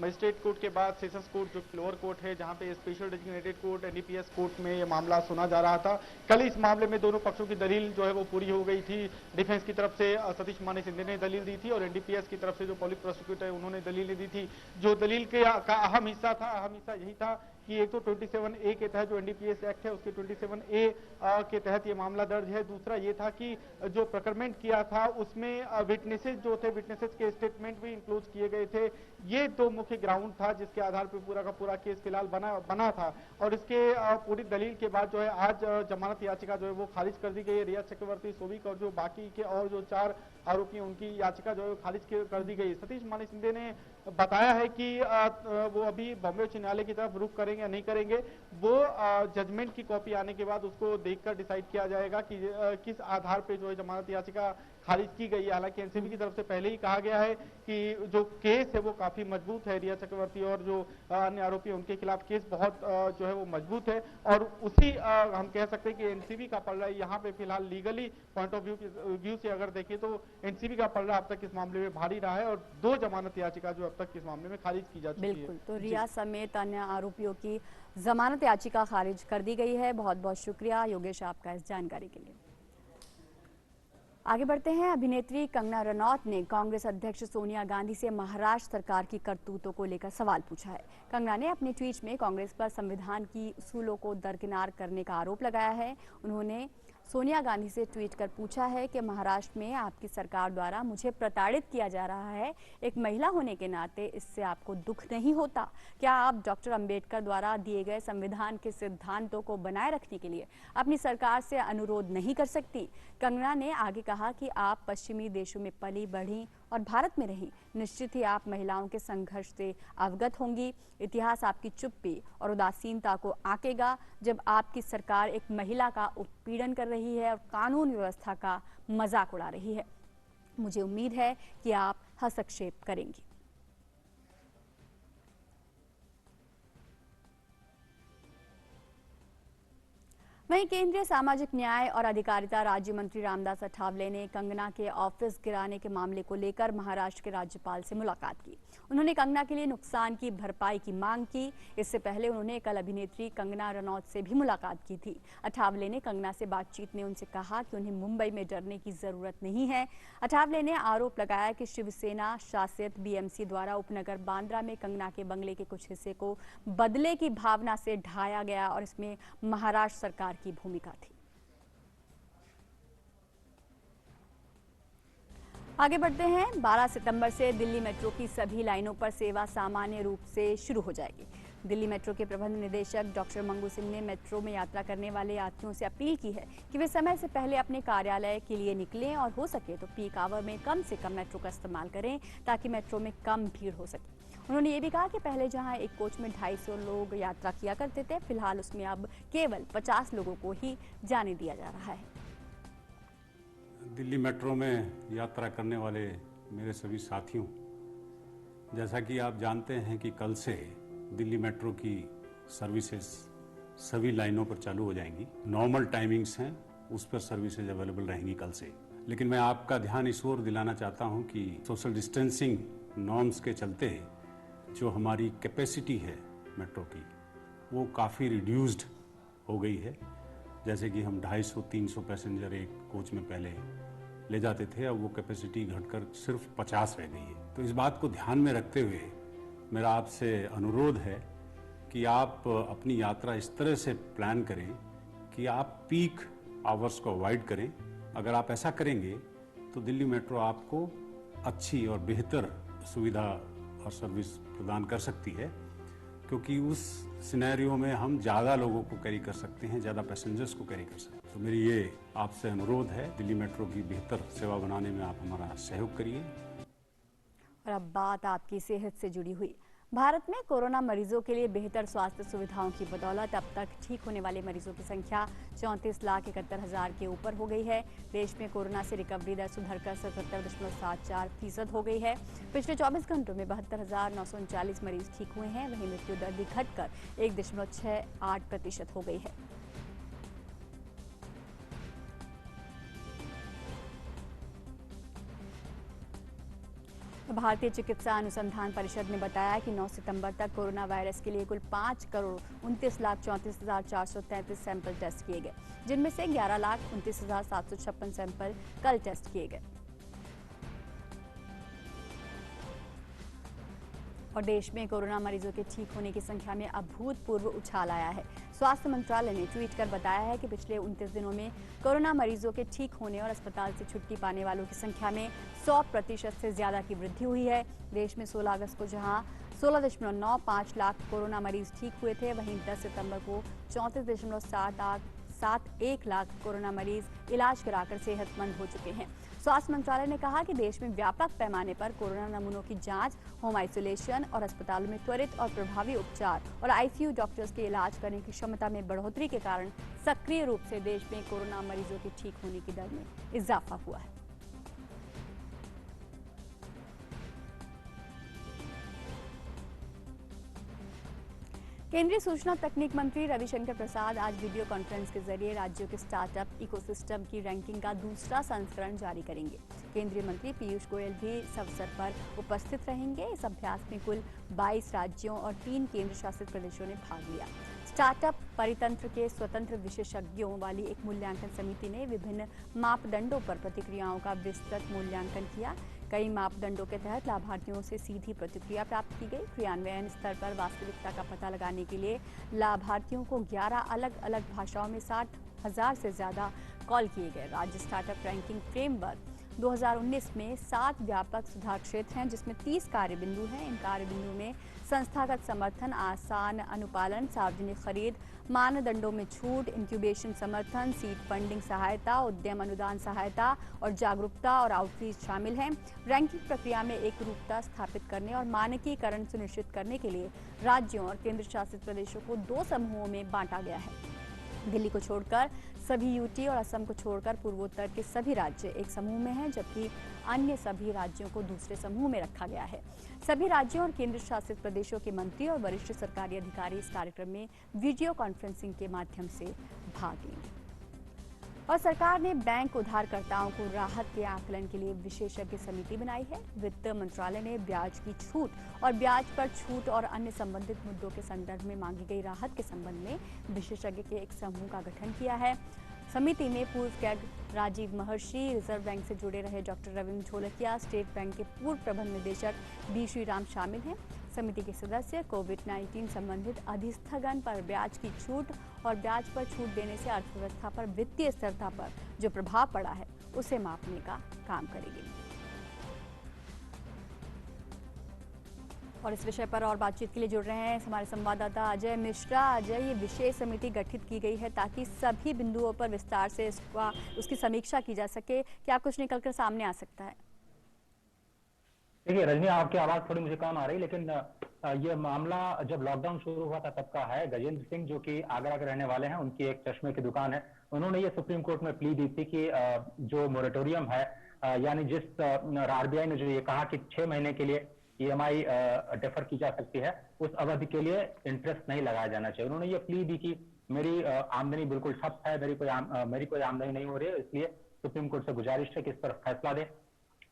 मजिस्ट्रेट कोर्ट के बाद सेशंस कोर्ट जो लोअर कोर्ट है, जहां पे special designated court NDPS court में ये मामला सुना जा रहा था। कल इस मामले में दोनों पक्षों की दलील जो है वो पूरी हो गई थी। डिफेंस की तरफ से सतीश माने सिंधे ने दलील दी थी और एनडीपीएस की तरफ से जो पब्लिक प्रोसिक्यूटर है उन्होंने दलीलें दी थी। जो दलील का अहम हिस्सा यही था कि एक तो 27A के तहत जो एनडीपीएस एक्ट है उसके 27A के तहत ये मामला दर्ज है। दूसरा ये था कि जो प्रकरण किया था उसमें विटनेसेस जो थे, विटनेसेस के स्टेटमेंट भी इंक्लूड किए गए थे। ये दो मुख्य ग्राउंड था जिसके आधार पर पूरा का पूरा केस फिलहाल बना था। और इसके पूरी दलील के बाद जो है आज जमानत याचिका जो है वो खारिज कर दी गई है। रिया चक्रवर्ती, सोविक और जो बाकी के और जो 4 आरोपी हैं उनकी याचिका जो है खारिज कर दी गई। सतीश माने सिंधे ने बताया है कि वो अभी बॉम्बे उच्च न्यायालय की तरफ रुख करेंगे या नहीं करेंगे, वो जजमेंट की कॉपी आने के बाद उसको देखकर डिसाइड किया जाएगा कि किस आधार पे जो है जमानत याचिका खारिज की गई है। हालांकि एनसीबी की तरफ से पहले ही कहा गया है कि जो केस है वो काफी मजबूत है। रिया चक्रवर्ती और जो अन्य आरोपी हैं उनके खिलाफ केस बहुत जो है वो मजबूत है। और उसी हम कह सकते हैं कि एनसीबी का पलड़ा यहाँ पे फिलहाल लीगली पॉइंट ऑफ व्यू से अगर देखें तो एनसीबी का पलड़ा अब तक इस मामले में भारी रहा है और 2 जमानत याचिका जो अब तक इस मामले में खारिज की जा चुकी है। बिल्कुल, तो रिया समेत अन्य आरोपियों की जमानत याचिका खारिज कर दी गई है। बहुत बहुत शुक्रिया योगेश आपका इस जानकारी के लिए। आगे बढ़ते हैं। अभिनेत्री कंगना रनौत ने कांग्रेस अध्यक्ष सोनिया गांधी से महाराष्ट्र सरकार की करतूतों को लेकर सवाल पूछा है। कंगना ने अपने ट्वीट में कांग्रेस पर संविधान की उसूलों को दरकिनार करने का आरोप लगाया है। उन्होंने सोनिया गांधी से ट्वीट कर पूछा है कि महाराष्ट्र में आपकी सरकार द्वारा मुझे प्रताड़ित किया जा रहा है। एक महिला होने के नाते इससे आपको दुख नहीं होता? क्या आप डॉक्टर अंबेडकर द्वारा दिए गए संविधान के सिद्धांतों को बनाए रखने के लिए अपनी सरकार से अनुरोध नहीं कर सकती? कंगना ने आगे कहा कि आप पश्चिमी देशों में पली बढ़ी और भारत में रही, निश्चित ही आप महिलाओं के संघर्ष से अवगत होंगी। इतिहास आपकी चुप्पी और उदासीनता को आंकेगा जब आपकी सरकार एक महिला का उत्पीड़न कर रही है और कानून व्यवस्था का मजाक उड़ा रही है। मुझे उम्मीद है कि आप हस्तक्षेप करेंगी। वहीं केंद्रीय सामाजिक न्याय और अधिकारिता राज्य मंत्री रामदास अठावले ने कंगना के ऑफिस गिराने के मामले को लेकर महाराष्ट्र के राज्यपाल से मुलाकात की। उन्होंने कंगना के लिए नुकसान की भरपाई की मांग की। इससे पहले उन्होंने कल अभिनेत्री कंगना रनौत से भी मुलाकात की थी। अठावले ने कंगना से बातचीत में उनसे कहा कि उन्हें मुंबई में डरने की जरूरत नहीं है। अठावले ने आरोप लगाया कि शिवसेना शासित बीएमसी द्वारा उपनगर बांद्रा में कंगना के बंगले के कुछ हिस्से को बदले की भावना से ढाया गया और इसमें महाराष्ट्र सरकार की भूमिका थी। आगे बढ़ते हैं। 12 सितंबर से दिल्ली मेट्रो की सभी लाइनों पर सेवा सामान्य रूप से शुरू हो जाएगी। दिल्ली मेट्रो के प्रबंध निदेशक डॉक्टर मंगू सिंह ने मेट्रो में यात्रा करने वाले यात्रियों से अपील की है कि वे समय से पहले अपने कार्यालय के लिए निकलें और हो सके तो पीक आवर में कम से कम मेट्रो का इस्तेमाल करें ताकि मेट्रो में कम भीड़ हो सके। उन्होंने ये भी कहा कि पहले जहां एक कोच में 250 लोग यात्रा किया करते थे, फिलहाल उसमें अब केवल 50 लोगों को ही जाने दिया जा रहा है। दिल्ली मेट्रो में यात्रा करने वाले मेरे सभी साथियों, जैसा कि आप जानते हैं कि कल से दिल्ली मेट्रो की सर्विसेज सभी लाइनों पर चालू हो जाएंगी। नॉर्मल टाइमिंग्स हैं, उस पर सर्विसेज अवेलेबल रहेंगी कल से। लेकिन मैं आपका ध्यान इस ओर दिलाना चाहता हूं कि सोशल डिस्टेंसिंग नॉर्म्स के चलते जो हमारी कैपेसिटी है मेट्रो की वो काफ़ी रिड्यूस्ड हो गई है। जैसे कि हम 250-300 पैसेंजर एक कोच में पहले ले जाते थे, अब वो कैपेसिटी घटकर सिर्फ 50 रह गई है। तो इस बात को ध्यान में रखते हुए मेरा आपसे अनुरोध है कि आप अपनी यात्रा इस तरह से प्लान करें कि आप पीक आवर्स को अवॉइड करें। अगर आप ऐसा करेंगे तो दिल्ली मेट्रो आपको अच्छी और बेहतर सुविधा और सर्विस प्रदान कर सकती है, क्योंकि उस सिनेरियो में हम ज़्यादा लोगों को कैरी कर सकते हैं, ज़्यादा पैसेंजर्स को कैरी कर सकते हैं। तो मेरी ये आपसे अनुरोध है, दिल्ली मेट्रो की बेहतर सेवा बनाने में आप हमारा सहयोग करिए। और अब बात आपकी सेहत से जुड़ी हुई। भारत में कोरोना मरीजों के लिए बेहतर स्वास्थ्य सुविधाओं की बदौलत अब तक ठीक होने वाले मरीजों की संख्या 34,71,000 के ऊपर हो गई है। देश में कोरोना से रिकवरी दर सुधरकर 77.74% हो गई है। पिछले 24 घंटों में 72,939 मरीज ठीक हुए हैं। वहीं मृत्यु दर भी घटकर 1.68% हो गई है। भारतीय चिकित्सा अनुसंधान परिषद ने बताया कि 9 सितंबर तक कोरोना वायरस के लिए कुल 5,29,34,433 सैंपल टेस्ट किए गए, जिनमें से 11,29,756 सैंपल कल टेस्ट किए गए। और देश में कोरोना मरीजों के ठीक होने की संख्या में अभूतपूर्व उछाल आया है। स्वास्थ्य मंत्रालय ने ट्वीट कर बताया है कि पिछले 29 दिनों में कोरोना मरीजों के ठीक होने और अस्पताल से छुट्टी पाने वालों की संख्या में 100% से ज्यादा की वृद्धि हुई है। देश में 16 अगस्त को जहां 16.95 लाख कोरोना मरीज ठीक हुए थे, वहीं 10 सितंबर को 34.71 लाख कोरोना मरीज इलाज कराकर सेहतमंद हो चुके हैं। स्वास्थ्य मंत्रालय ने कहा कि देश में व्यापक पैमाने पर कोरोना नमूनों की जांच, होम आइसोलेशन और अस्पतालों में त्वरित और प्रभावी उपचार और आईसीयू डॉक्टर्स के इलाज करने की क्षमता में बढ़ोतरी के कारण सक्रिय रूप से देश में कोरोना मरीजों के ठीक होने की दर में इजाफा हुआ है। केंद्रीय सूचना तकनीक मंत्री रविशंकर प्रसाद आज वीडियो कॉन्फ्रेंस के जरिए राज्यों के स्टार्टअप इकोसिस्टम की रैंकिंग का दूसरा संस्करण जारी करेंगे। केंद्रीय मंत्री पीयूष गोयल भी इस अवसर पर उपस्थित रहेंगे। इस अभ्यास में कुल 22 राज्यों और 3 केंद्र शासित प्रदेशों ने भाग लिया। स्टार्टअप परितंत्र के स्वतंत्र विशेषज्ञों वाली एक मूल्यांकन समिति ने विभिन्न मापदंडों पर प्रतिक्रियाओं का विस्तृत मूल्यांकन किया। कई मापदंडों के तहत लाभार्थियों से सीधी प्रतिक्रिया प्राप्त की गई। क्रियान्वयन स्तर पर वास्तविकता का पता लगाने के लिए लाभार्थियों को 11 अलग अलग भाषाओं में 60,000 से ज्यादा कॉल किए गए। राज्य स्टार्टअप रैंकिंग फ्रेमवर्क 2019 में 7 व्यापक सुधार क्षेत्र हैं, जिसमें 30 कार्य बिंदु हैं। इन कार्य बिंदुओं में संस्थागत समर्थन, आसान अनुपालन, सार्वजनिक खरीद, मानदंडों में छूट, इंक्यूबेशन समर्थन, सीड फंडिंग सहायता, उद्यम अनुदान सहायता और जागरूकता और आउटरीच शामिल हैं। रैंकिंग प्रक्रिया में एक रूपता स्थापित करने और मानकीकरण सुनिश्चित करने के लिए राज्यों और केंद्र शासित प्रदेशों को 2 समूहों में बांटा गया है। दिल्ली को छोड़कर सभी यूटी और असम को छोड़कर पूर्वोत्तर के सभी राज्य एक समूह में हैं, जबकि अन्य सभी राज्यों को दूसरे समूह में रखा गया है। सभी राज्यों और केंद्र शासित प्रदेशों के मंत्री और वरिष्ठ सरकारी अधिकारी इस कार्यक्रम में वीडियो कॉन्फ्रेंसिंग के माध्यम से भाग लेंगे। और सरकार ने बैंक उधारकर्ताओं को राहत के आकलन के लिए विशेषज्ञ समिति बनाई है। वित्त मंत्रालय ने ब्याज की छूट और ब्याज पर छूट और अन्य संबंधित मुद्दों के संदर्भ में मांगी गई राहत के संबंध में विशेषज्ञ के एक समूह का गठन किया है। समिति में पूर्व कैग राजीव महर्षि, रिजर्व बैंक से जुड़े रहे doctor Ravindra Dholakia, state bank के पूर्व प्रबंध निदेशक बी श्रीराम शामिल हैं। समिति के सदस्य कोविड-19 संबंधित अधिस्थगन पर ब्याज की छूट और ब्याज पर छूट देने से अर्थव्यवस्था पर वित्तीय स्थिरता पर जो प्रभाव पड़ा है उसे मापने का काम करेंगे। और इस विषय पर और बातचीत के लिए जुड़ रहे हैं हमारे संवाददाता अजय मिश्रा। अजय, ये विशेष समिति गठित की गई है ताकि सभी बिंदुओं पर विस्तार से उसकी समीक्षा की जा सके। क्या कुछ निकलकर सामने आ सकता है? देखिए रजनी, आपकी आवाज थोड़ी मुझे कम आ रही, लेकिन ये मामला जब लॉकडाउन शुरू हुआ था तब का है। गजेंद्र सिंह जो कि आगरा के रहने वाले हैं, उनकी एक चश्मे की दुकान है, उन्होंने ये सुप्रीम कोर्ट में प्ली दी थी कि जो मोरेटोरियम है, यानी जिस आरबीआई ने जो ये कहा कि 6 महीने के लिए ईएमआई डेफर की जा सकती है, उस अवधि के लिए इंटरेस्ट नहीं लगाया जाना चाहिए। उन्होंने ये प्ली दी कि मेरी आमदनी बिल्कुल ठप है, मेरी कोई आमदनी नहीं हो रही है, इसलिए सुप्रीम कोर्ट से गुजारिश है कि इस पर फैसला दे,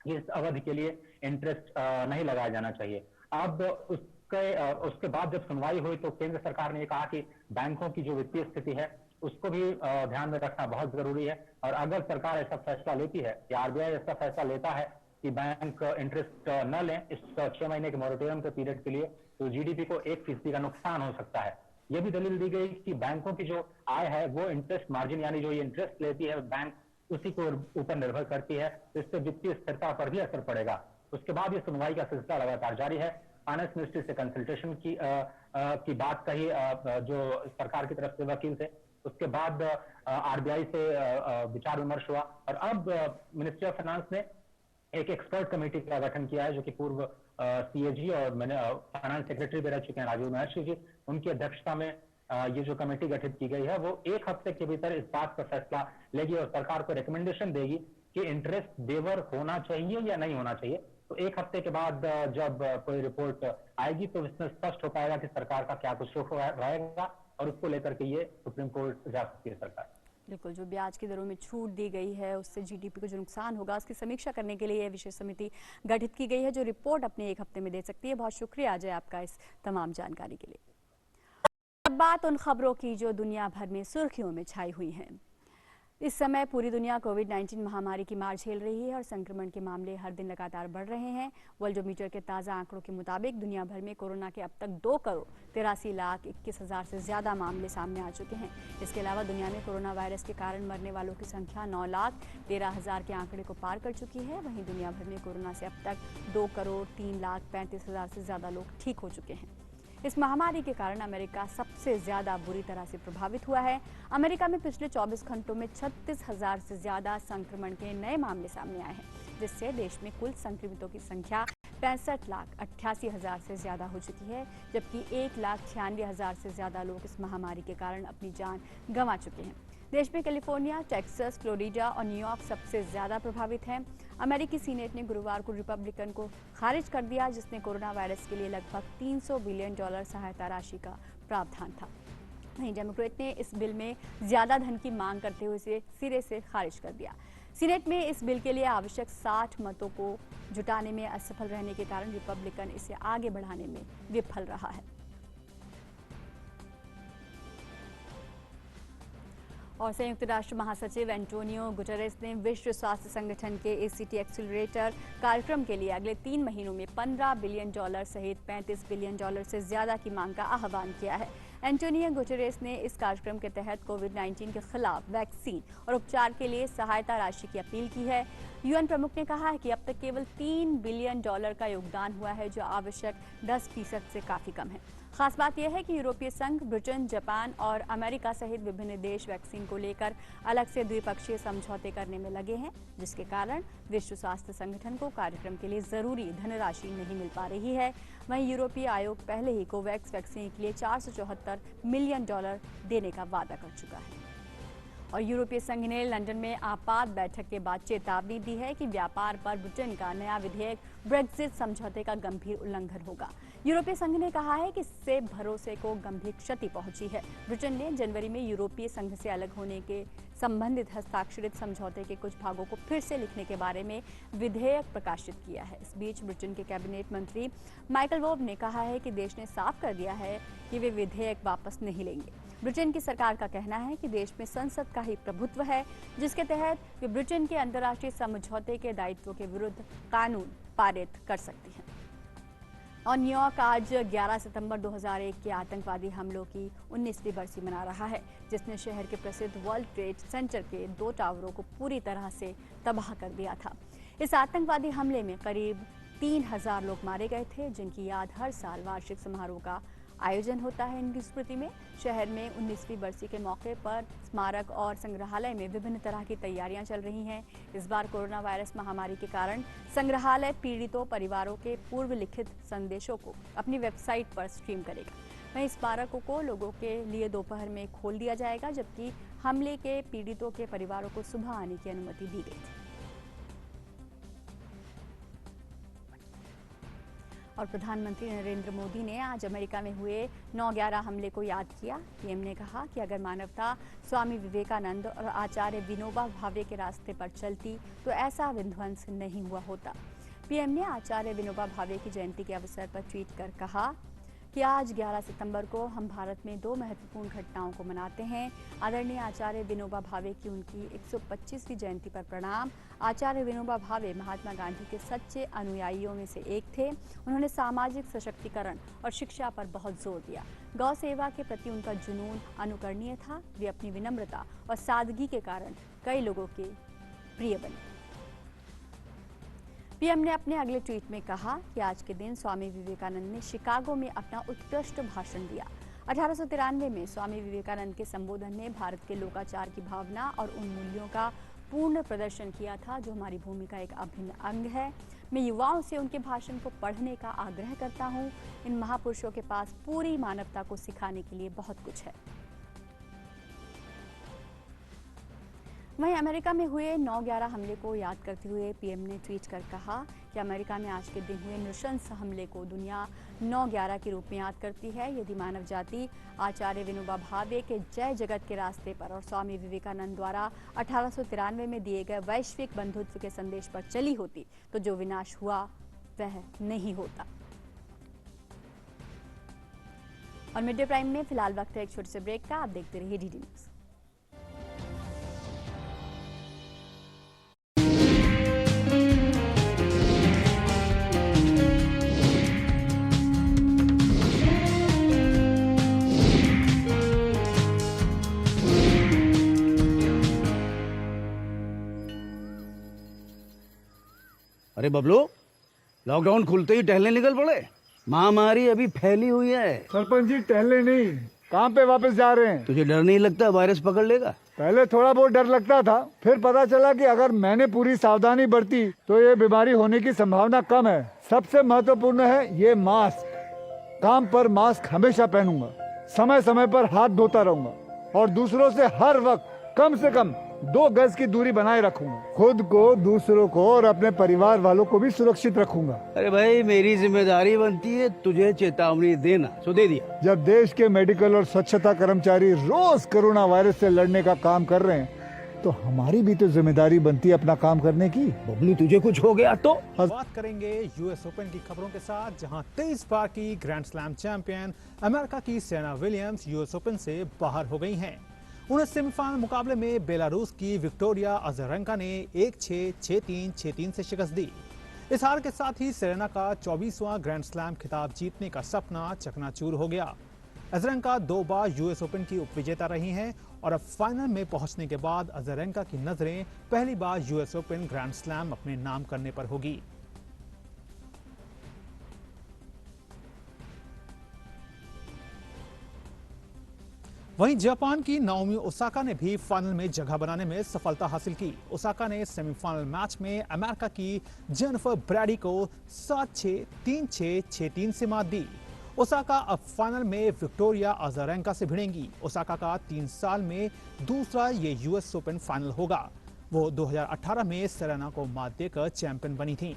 इस अवधि के लिए इंटरेस्ट नहीं लगाया जाना चाहिए। अब उसके बाद जब सुनवाई हुई तो केंद्र सरकार ने कहा कि बैंकों की जो वित्तीय स्थिति है उसको भी ध्यान में रखना बहुत जरूरी है, और अगर सरकार ऐसा फैसला लेती है या आरबीआई ऐसा फैसला लेता है कि बैंक इंटरेस्ट न लें इस 6 महीने के मॉरेटोरियम के पीरियड के लिए, तो जीडीपी को 1% का नुकसान हो सकता है। यह भी दलील दी गई कि बैंकों की जो आय है वो इंटरेस्ट मार्जिन, यानी जो ये इंटरेस्ट लेती है बैंक, उसी को ऊपर निर्भर करती है, तो इससे वित्तीय स्थिरता पर भी असर पड़ेगा। उसके बाद ये सुनवाई का सिलसिला लगातार जारी है। फाइनेंस मिनिस्ट्री से कंसल्टेशन की बात कही जो सरकार की तरफ से वकील थे, उसके बाद आरबीआई से विचार विमर्श हुआ, और अब मिनिस्ट्री ऑफ फाइनेंस ने एक एक्सपर्ट कमेटी का गठन किया है, जो कि पूर्व सीएजी और फाइनेंस सेक्रेटरी भी रह चुके हैं राजीव महर्षि जी, उनकी अध्यक्षता में ये जो कमेटी गठित की गई है वो 1 हफ्ते के भीतर इस बात पर फैसला लेगी और सरकार को रिकमेंडेशन देगी कि इंटरेस्ट वेवर होना चाहिए या नहीं होना चाहिए। तो 1 हफ्ते के बाद जब कोई रिपोर्ट आएगी तो इसमें स्पष्ट हो पाएगा कि सरकार का क्या कुछ रुख रहेगा, और उसको लेकर के ये सुप्रीम कोर्ट जा सकती है सरकार। बिल्कुल, जो ब्याज की दरों में छूट दी गई है उससे जीडीपी को जो नुकसान होगा उसकी समीक्षा करने के लिए यह विशेष समिति गठित की गई है जो रिपोर्ट अपने 1 हफ्ते में दे सकती है। बहुत शुक्रिया अजय आपका इस तमाम जानकारी के लिए। अब बात उन खबरों की जो दुनिया भर में सुर्खियों में छाई हुई हैं। इस समय पूरी दुनिया कोविड-19 महामारी की मार झेल रही है और संक्रमण के मामले हर दिन लगातार बढ़ रहे हैं। वर्ल्डोमीटर के ताज़ा आंकड़ों के मुताबिक दुनिया भर में कोरोना के अब तक 2,83,21,000 से ज़्यादा मामले सामने आ चुके हैं। इसके अलावा दुनिया में कोरोना वायरस के कारण मरने वालों की संख्या 9,13,000 के आंकड़े को पार कर चुकी है। वहीं दुनिया भर में कोरोना से अब तक 2,03,35,000 से ज़्यादा लोग ठीक हो चुके हैं। इस महामारी के कारण अमेरिका सबसे ज्यादा बुरी तरह से प्रभावित हुआ है। अमेरिका में पिछले 24 घंटों में 36,000 से ज्यादा संक्रमण के नए मामले सामने आए हैं, जिससे देश में कुल संक्रमितों की संख्या 65,88,000 से ज्यादा हो चुकी है, जबकि 1,96,000 से ज्यादा लोग इस महामारी के कारण अपनी जान गंवा चुके हैं। देश में कैलिफोर्निया, टेक्सास, फ्लोरिडा और न्यूयॉर्क सबसे ज्यादा प्रभावित हैं। अमेरिकी सीनेट ने गुरुवार को रिपब्लिकन को खारिज कर दिया, जिसने कोरोना वायरस के लिए लगभग $300 बिलियन सहायता राशि का प्रावधान था। वहीं डेमोक्रेट ने इस बिल में ज्यादा धन की मांग करते हुए इसे सिरे से खारिज कर दिया। सीनेट में इस बिल के लिए आवश्यक 60 मतों को जुटाने में असफल रहने के कारण रिपब्लिकन इसे आगे बढ़ाने में विफल रहा है। और संयुक्त राष्ट्र महासचिव एंटोनियो गुटेरेस ने विश्व स्वास्थ्य संगठन के ACT एक्सीलरेटर कार्यक्रम के लिए अगले 3 महीनों में $15 बिलियन सहित $35 बिलियन से ज्यादा की मांग का आह्वान किया है। एंटोनियो गुटेरेस ने इस कार्यक्रम के तहत कोविड-19 के खिलाफ वैक्सीन और उपचार के लिए सहायता राशि की अपील की है। यूएन प्रमुख ने कहा है कि अब तक केवल $3 बिलियन का योगदान हुआ है, जो आवश्यक 10% से काफी कम है। खास बात यह है कि यूरोपीय संघ, ब्रिटेन, जापान और अमेरिका सहित विभिन्न देश वैक्सीन को लेकर अलग से द्विपक्षीय समझौते करने में लगे हैं, जिसके कारण विश्व स्वास्थ्य संगठन को कार्यक्रम के लिए जरूरी धनराशि नहीं मिल पा रही है। वहीं यूरोपीय आयोग पहले ही कोवैक्स वैक्सीन के लिए $474 मिलियन देने का वादा कर चुका है। और यूरोपीय संघ ने लंदन में आपात बैठक के बाद चेतावनी दी है कि व्यापार पर ब्रिटेन का नया विधेयक ब्रेक्जिट समझौते का गंभीर उल्लंघन होगा। यूरोपीय संघ ने कहा है कि इससे भरोसे को गंभीर क्षति पहुंची है। ब्रिटेन ने जनवरी में यूरोपीय संघ से अलग होने के संबंधित हस्ताक्षरित समझौते के कुछ भागों को फिर से लिखने के बारे में विधेयक प्रकाशित किया है। इस बीच ब्रिटेन के कैबिनेट मंत्री माइकल गोव ने कहा है कि देश ने साफ कर दिया है कि वे विधेयक वापस नहीं लेंगे। ब्रिटेन की सरकार का कहना है कि देश में संसद का ही प्रभुत्व है, जिसके तहत वे ब्रिटेन के अंतर्राष्ट्रीय समझौते के दायित्वों के विरुद्ध कानून पारित कर सकती है। और न्यूयॉर्क आज 11 सितंबर 2001 के आतंकवादी हमलों की 19वीं बरसी मना रहा है, जिसने शहर के प्रसिद्ध वर्ल्ड ट्रेड सेंटर के 2 टावरों को पूरी तरह से तबाह कर दिया था। इस आतंकवादी हमले में करीब 3,000 लोग मारे गए थे, जिनकी याद हर साल वार्षिक समारोह का आयोजन होता है। इनकी स्मृति में शहर में 19वीं बरसी के मौके पर स्मारक और संग्रहालय में विभिन्न तरह की तैयारियां चल रही हैं। इस बार कोरोना वायरस महामारी के कारण संग्रहालय पीड़ितों परिवारों के पूर्व लिखित संदेशों को अपनी वेबसाइट पर स्ट्रीम करेगा। वहीं स्मारकों को लोगों के लिए दोपहर में खोल दिया जाएगा, जबकि हमले के पीड़ितों के परिवारों को सुबह आने की अनुमति दी गई थी। और प्रधानमंत्री नरेंद्र मोदी ने आज अमेरिका में हुए 9/11 हमले को याद किया। पीएम ने कहा कि अगर मानवता स्वामी विवेकानंद और आचार्य विनोबा भावे के रास्ते पर चलती तो ऐसा विध्वंस नहीं हुआ होता। पीएम ने आचार्य विनोबा भावे की जयंती के अवसर पर ट्वीट कर कहा कि आज 11 सितंबर को हम भारत में 2 महत्वपूर्ण घटनाओं को मनाते हैं। आदरणीय आचार्य विनोबा भावे की उनकी 125वीं जयंती पर प्रणाम। आचार्य विनोबा भावे महात्मा गांधी के सच्चे अनुयायियों में से एक थे। उन्होंने सामाजिक सशक्तिकरण और शिक्षा पर बहुत जोर दिया। गौ सेवा के प्रति उनका जुनून अनुकरणीय था। वे अपनी विनम्रता और सादगी के कारण कई लोगों के प्रिय बने। पीएम ने अपने अगले ट्वीट में कहा कि आज के दिन स्वामी विवेकानंद ने शिकागो में अपना उत्कृष्ट भाषण दिया। 1893 में स्वामी विवेकानंद के संबोधन ने भारत के लोकाचार की भावना और उन मूल्यों का पूर्ण प्रदर्शन किया था जो हमारी भूमि का एक अभिन्न अंग है। मैं युवाओं से उनके भाषण को पढ़ने का आग्रह करता हूँ। इन महापुरुषों के पास पूरी मानवता को सिखाने के लिए बहुत कुछ है। वहीं अमेरिका में हुए 9/11 हमले को याद करते हुए पीएम ने ट्वीट कर कहा कि अमेरिका में आज के दिन हुए नृशंस हमले को दुनिया 9/11 के रूप में याद करती है। यदि मानव जाति आचार्य विनोबा भावे के जय जगत के रास्ते पर और स्वामी विवेकानंद द्वारा 1893 में दिए गए वैश्विक बंधुत्व के संदेश पर चली होती तो जो विनाश हुआ वह नहीं होता। और मिड डे प्राइम में फिलहाल वक्त है एक छोटे से ब्रेक का। आप देखते रहिए डीडी न्यूज। अरे बबलू, लॉकडाउन खुलते ही टहलने निकल पड़े। महामारी अभी फैली हुई है। सरपंच जी टहलने नहीं, काम पे वापस जा रहे हैं। तुझे डर नहीं लगता वायरस पकड़ लेगा? पहले थोड़ा बहुत डर लगता था, फिर पता चला कि अगर मैंने पूरी सावधानी बरती तो ये बीमारी होने की संभावना कम है। सबसे महत्वपूर्ण है ये मास्क। काम पर मास्क हमेशा पहनूंगा, समय समय पर हाथ धोता रहूंगा और दूसरों से हर वक्त कम से कम 2 गज की दूरी बनाए रखूंगा। खुद को, दूसरों को और अपने परिवार वालों को भी सुरक्षित रखूंगा। अरे भाई, मेरी जिम्मेदारी बनती है तुझे चेतावनी देना, तो दे दिया। जब देश के मेडिकल और स्वच्छता कर्मचारी रोज कोरोना वायरस से लड़ने का काम कर रहे हैं तो हमारी भी तो जिम्मेदारी बनती है अपना काम करने की। बबलू, तुझे कुछ हो गया तो? बात करेंगे यूएस ओपन की खबरों के साथ, जहां 23 बार की ग्रैंड स्लैम चैंपियन अमेरिका की सेरेना विलियम्स यूएस ओपन से बाहर हो गई हैं। उन्हें सेमीफाइनल मुकाबले में बेलारूस की विक्टोरिया अज़रेंका ने 1-6, 6-3, 6-3 से शिकस्त दी। इस हार के साथ ही सेरेना का 24वां ग्रैंड स्लैम खिताब जीतने का सपना चकनाचूर हो गया। अज़रेंका 2 बार यूएस ओपन की उपविजेता रही हैं और अब फाइनल में पहुंचने के बाद अज़रेंका की नजरें पहली बार यूएस ओपन ग्रैंड स्लैम अपने नाम करने पर होगी। वहीं जापान की नाओमी ओसाका ने भी फाइनल में जगह बनाने में सफलता हासिल की। ओसाका ने सेमीफाइनल मैच में अमेरिका की जेनिफर ब्रैडी को 7-6, 3-6, 6-3 से मात दी। ओसाका अब फाइनल में विक्टोरिया अज़रेंका से भिड़ेंगी। ओसाका का 3 साल में दूसरा ये यूएस ओपन फाइनल होगा। वो 2018 में सेरेना को मात देकर चैंपियन बनी थी।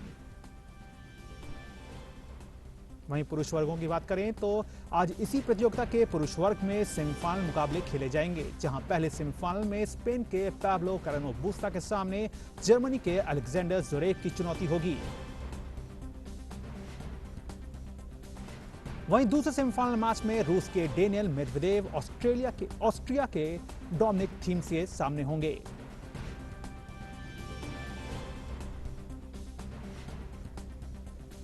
वहीं पुरुष वर्गों की बात करें तो आज इसी प्रतियोगिता के पुरुष वर्ग में सेमीफाइनल मुकाबले खेले जाएंगे, जहां पहले सेमीफाइनल में स्पेन के पैब्लो कैरेनो बुस्टा के सामने जर्मनी के अलेक्जेंडर ज़्वेरेव की चुनौती होगी। वहीं दूसरे सेमीफाइनल मैच में रूस के डेनियल मेदवेदेव ऑस्ट्रिया के डोमिनिक थीम से सामने होंगे।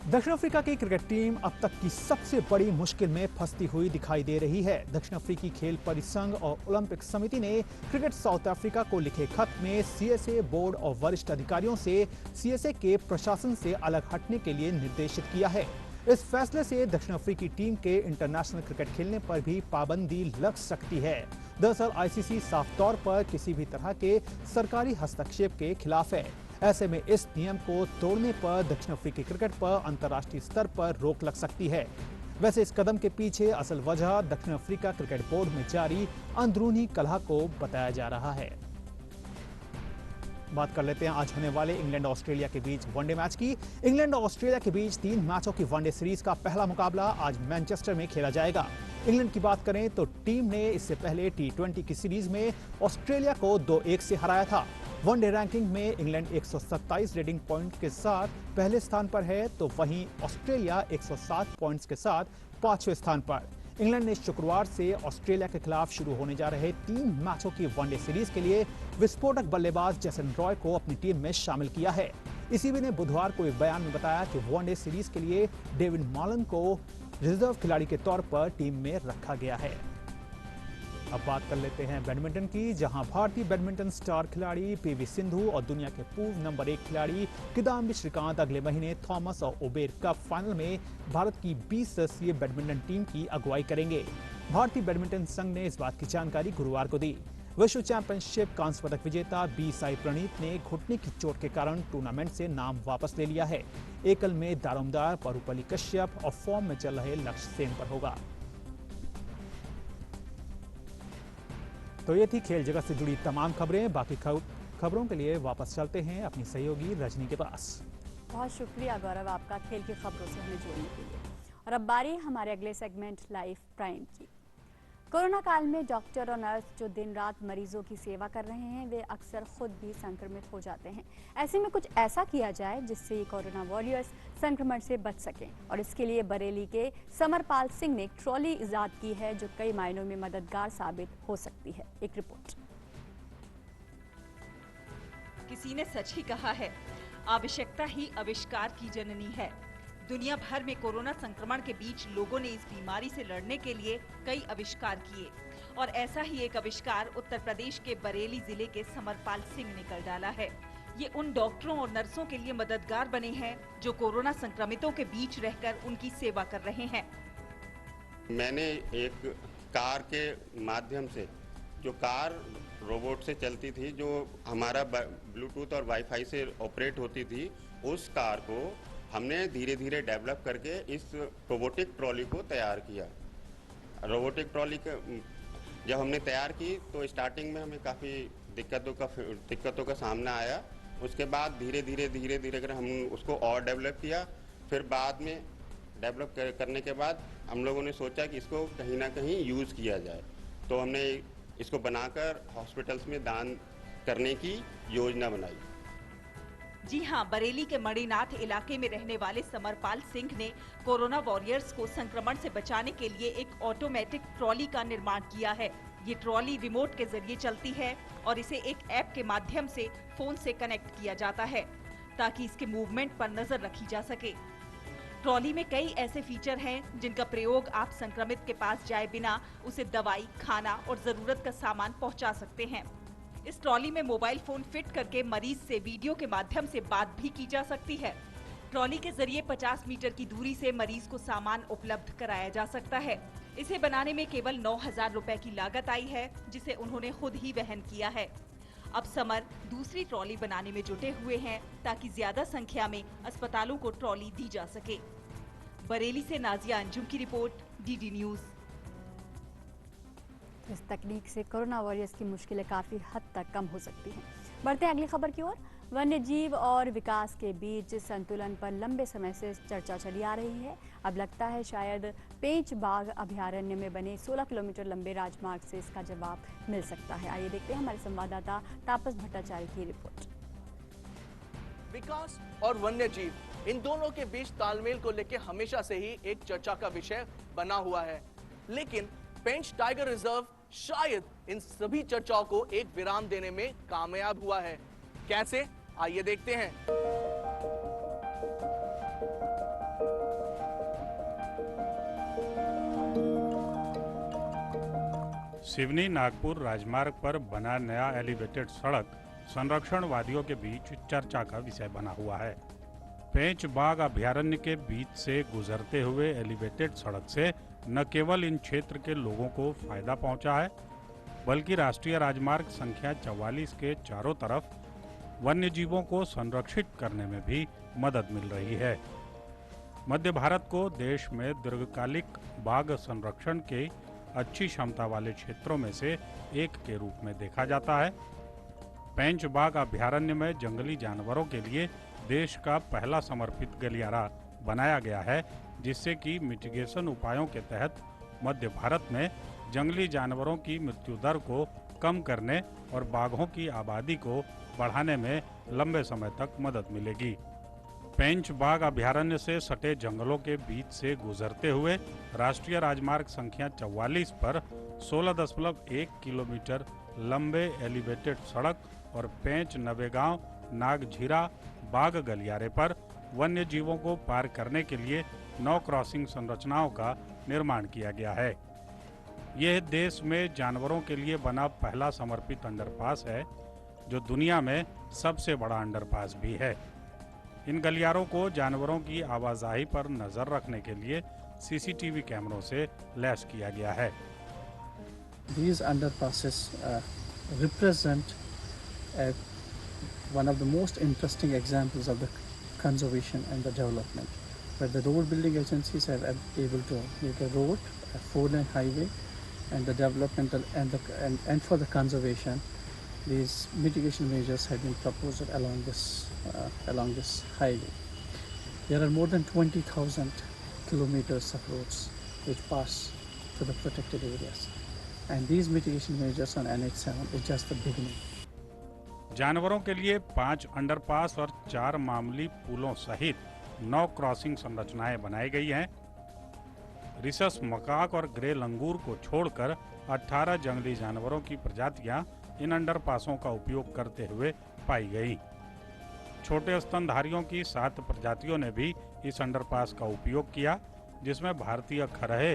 दक्षिण अफ्रीका की क्रिकेट टीम अब तक की सबसे बड़ी मुश्किल में फंसती हुई दिखाई दे रही है। दक्षिण अफ्रीकी खेल परिसंघ और ओलंपिक समिति ने क्रिकेट साउथ अफ्रीका को लिखे खत में सीएसए बोर्ड और वरिष्ठ अधिकारियों से सीएसए के प्रशासन से अलग हटने के लिए निर्देशित किया है। इस फैसले से दक्षिण अफ्रीकी टीम के इंटरनेशनल क्रिकेट खेलने पर भी पाबंदी लग सकती है। दरअसल आईसीसी साफ तौर पर किसी भी तरह के सरकारी हस्तक्षेप के खिलाफ है। ऐसे में इस नियम को तोड़ने पर दक्षिण अफ्रीकी क्रिकेट पर अंतर्राष्ट्रीय स्तर पर रोक लग सकती है। वैसे इस कदम के पीछे असल वजह दक्षिण अफ्रीका क्रिकेट बोर्ड में जारी अंदरूनी कलह को बताया जा रहा है। बात कर लेते हैं आज होने वाले इंग्लैंड ऑस्ट्रेलिया के बीच वनडे मैच की। इंग्लैंड और ऑस्ट्रेलिया के बीच 3 मैचों की वनडे सीरीज का पहला मुकाबला आज मैनचेस्टर में खेला जाएगा। इंग्लैंड की बात करें तो टीम ने इससे पहले T20 की सीरीज में ऑस्ट्रेलिया को 2-1 से हराया था। वनडे रैंकिंग में इंग्लैंड 127 रेटिंग पॉइंट के साथ पहले स्थान पर है, तो वहीं ऑस्ट्रेलिया 107 पॉइंट्स के साथ 5वें स्थान पर। इंग्लैंड ने शुक्रवार से ऑस्ट्रेलिया के खिलाफ शुरू होने जा रहे 3 मैचों की वनडे सीरीज के लिए विस्फोटक बल्लेबाज जेसन रॉय को अपनी टीम में शामिल किया है। ईसीबी ने बुधवार को एक बयान में बताया कि वनडे सीरीज के लिए डेविड मालन को रिजर्व खिलाड़ी के तौर पर टीम में रखा गया है। अब बात कर लेते हैं बैडमिंटन की, जहां भारतीय बैडमिंटन स्टार खिलाड़ी पीवी सिंधु और दुनिया के पूर्व नंबर 1 खिलाड़ी किदाम्बी श्रीकांत अगले महीने थॉमस और ओबेर कप फाइनल में भारत की 20 सदस्यीय बैडमिंटन टीम की अगुवाई करेंगे। भारतीय बैडमिंटन संघ ने इस बात की जानकारी गुरुवार को दी। विश्व चैंपियनशिप कांस्य पदक विजेता बी साई प्रणीत ने घुटने की चोट के कारण टूर्नामेंट से नाम वापस ले लिया है। एकल में दारोमदार परुपल्ली कश्यप और फॉर्म में चल रहे लक्ष्य सेन पर होगा। तो ये थी खेल जगत से जुड़ी तमाम खबरें। बाकी खबरों के लिए वापस चलते हैं अपनी सहयोगी रजनी के पास। बहुत शुक्रिया गौरव आपका खेल की खबरों से हमें जोड़ने के लिए। और अब बारी हमारे अगले सेगमेंट लाइव प्राइम की। कोरोना काल में डॉक्टर और नर्स जो दिन रात मरीजों की सेवा कर रहे हैं, वे अक्सर खुद भी संक्रमित हो जाते हैं। ऐसे में कुछ ऐसा किया जाए जिससे ये कोरोना वॉरियर्स संक्रमण से बच सकें, और इसके लिए बरेली के समरपाल सिंह ने एक ट्रॉली इजाद की है जो कई मायनों में मददगार साबित हो सकती है। एक रिपोर्ट। किसी ने सच ही कहा है, आवश्यकता ही आविष्कार की जननी है। दुनिया भर में कोरोना संक्रमण के बीच लोगों ने इस बीमारी से लड़ने के लिए कई आविष्कार किए, और ऐसा ही एक आविष्कार उत्तर प्रदेश के बरेली जिले के समरपाल सिंह ने कर डाला है। ये उन डॉक्टरों और नर्सों के लिए मददगार बने हैं जो कोरोना संक्रमितों के बीच रहकर उनकी सेवा कर रहे हैं। मैंने एक कार के माध्यम से, जो कार रोबोट से चलती थी, जो हमारा ब्लूटूथ और वाईफाई से ऑपरेट होती थी, उस कार को हमने धीरे धीरे डेवलप करके इस रोबोटिक ट्रॉली को तैयार किया। रोबोटिक ट्रॉली जब हमने तैयार की तो स्टार्टिंग में हमें काफ़ी दिक्कतों का सामना आया। उसके बाद धीरे धीरे कर हम उसको और डेवलप किया। फिर बाद में डेवलप करने के बाद हम लोगों ने सोचा कि इसको कहीं ना कहीं यूज़ किया जाए, तो हमने इसको बनाकर हॉस्पिटल्स में दान करने की योजना बनाई। जी हां, बरेली के मणिनाथ इलाके में रहने वाले समरपाल सिंह ने कोरोना वॉरियर्स को संक्रमण से बचाने के लिए एक ऑटोमेटिक ट्रॉली का निर्माण किया है। ये ट्रॉली रिमोट के जरिए चलती है और इसे एक ऐप के माध्यम से फोन से कनेक्ट किया जाता है ताकि इसके मूवमेंट पर नजर रखी जा सके। ट्रॉली में कई ऐसे फीचर हैं जिनका प्रयोग आप संक्रमित के पास जाए बिना उसे दवाई, खाना और जरूरत का सामान पहुंचा सकते हैं। इस ट्रॉली में मोबाइल फोन फिट करके मरीज से वीडियो के माध्यम से बात भी की जा सकती है। ट्रॉली के जरिए 50 मीटर की दूरी से मरीज को सामान उपलब्ध कराया जा सकता है। इसे बनाने में केवल 9,000 रुपए की लागत आई है, जिसे उन्होंने खुद ही वहन किया है। अब समर दूसरी ट्रॉली बनाने में जुटे हुए हैं ताकि ज्यादा संख्या में अस्पतालों को ट्रॉली दी जा सके। बरेली से नाजिया अंजुम की रिपोर्ट, डीडी न्यूज। इस तकनीक से कोरोना वॉरियर्स की मुश्किलें काफ़ी हद तक कम हो सकती हैं। बढ़ते हैं अगली खबर की ओर। वन्य जीव और विकास के बीच संतुलन पर लंबे समय से चर्चा चली आ रही है। अब लगता है शायद पेंच बाघ अभयारण्य में बने 16 किलोमीटर लंबे राजमार्ग से इसका जवाब मिल सकता है। आइए देखते हैं हमारे संवाददाता तापस भट्टाचार्य की रिपोर्ट। विकास और वन्य जीव, इन दोनों के बीच तालमेल को लेकर हमेशा से ही एक चर्चा का विषय बना हुआ है, लेकिन पेंच टाइगर रिजर्व शायद इन सभी चर्चाओं को एक विराम देने में कामयाब हुआ है। कैसे, आइए देखते हैं। सिवनी नागपुर राजमार्ग पर बना नया एलिवेटेड सड़क संरक्षणवादियों के बीच चर्चा का विषय बना हुआ है। पेंच बाघ अभयारण्य के बीच से गुजरते हुए एलिवेटेड सड़क से न केवल इन क्षेत्र के लोगों को फायदा पहुंचा है, बल्कि राष्ट्रीय राजमार्ग संख्या 44 के चारों तरफ वन्य जीवों को संरक्षित करने में भी मदद मिल रही है। मध्य भारत को देश में दीर्घकालिक बाघ संरक्षण के अच्छी क्षमता वाले क्षेत्रों में से एक के रूप में देखा जाता है। पेंच बाघ अभयारण्य में जंगली जानवरों के लिए देश का पहला समर्पित गलियारा बनाया गया है, जिससे कि मिटिगेशन उपायों के तहत मध्य भारत में जंगली जानवरों की मृत्यु दर को कम करने और बाघों की आबादी को बढ़ाने में लंबे समय तक मदद मिलेगी। पेंच बाघ अभयारण्य से सटे जंगलों के बीच से गुजरते हुए राष्ट्रीय राजमार्ग संख्या 44 पर 16.1 किलोमीटर लंबे एलिवेटेड सड़क और पेंच नवेगांव नागझीरा बाघ गलियारे पर वन्य जीवों को पार करने के लिए 9 क्रॉसिंग संरचनाओं का निर्माण किया गया है। यह देश में जानवरों के लिए बना पहला समर्पित अंडरपास है, जो दुनिया में सबसे बड़ा अंडरपास भी है। इन गलियारों को जानवरों की आवाजाही पर नजर रखने के लिए सीसीटीवी कैमरों से लैस किया गया है। These underpasses represent one of the most interesting examples of the conservation and the development, where the road building agencies have been able to make a road, a 4-lane highway, and the developmental and for the conservation, these mitigation measures have been proposed along this highway. There are more than 20,000 kilometers of roads which pass to the protected areas, and these mitigation measures on NH7 is just the beginning. जानवरों के लिए 5 underpass और 4 मामूली पुलों सहित 9 crossing संरचनाएं बनाई गई हैं। रिसस मकाक और ग्रे लंगूर को छोड़कर 18 जंगली जानवरों की प्रजातियां इन अंडरपासों का उपयोग करते हुए पाई गई। छोटे स्तनधारियों की 7 प्रजातियों ने भी इस अंडरपास का उपयोग किया, जिसमें भारतीय खरहे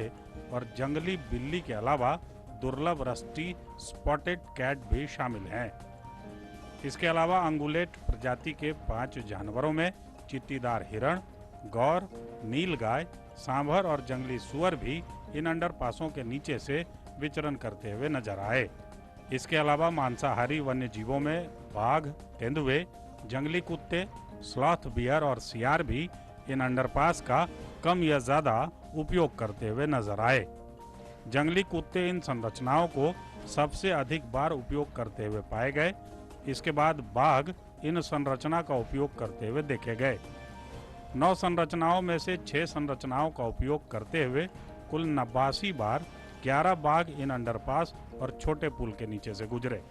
और जंगली बिल्ली के अलावा दुर्लभ रस्टी स्पॉटेड कैट भी शामिल हैं। इसके अलावा अंगुलेट प्रजाति के 5 जानवरों में चित्तीदार हिरण, गौर, नीलगाय, सांभर और जंगली सुअर भी इन अंडरपासों के नीचे से विचरण करते हुए नजर आए। इसके अलावा मांसाहारी वन्य जीवों में बाघ, तेंदुए, जंगली कुत्ते, स्लॉथ बियर और सियार भी इन अंडरपास का कम या ज्यादा उपयोग करते हुए नजर आए। जंगली कुत्ते इन संरचनाओं को सबसे अधिक बार उपयोग करते हुए पाए गए। इसके बाद बाघ इन संरचना का उपयोग करते हुए देखे गए। 9 संरचनाओं में से 6 संरचनाओं का उपयोग करते हुए कुल 89 बार 11 बाघ इन अंडरपास और छोटे पुल के नीचे से गुजरे।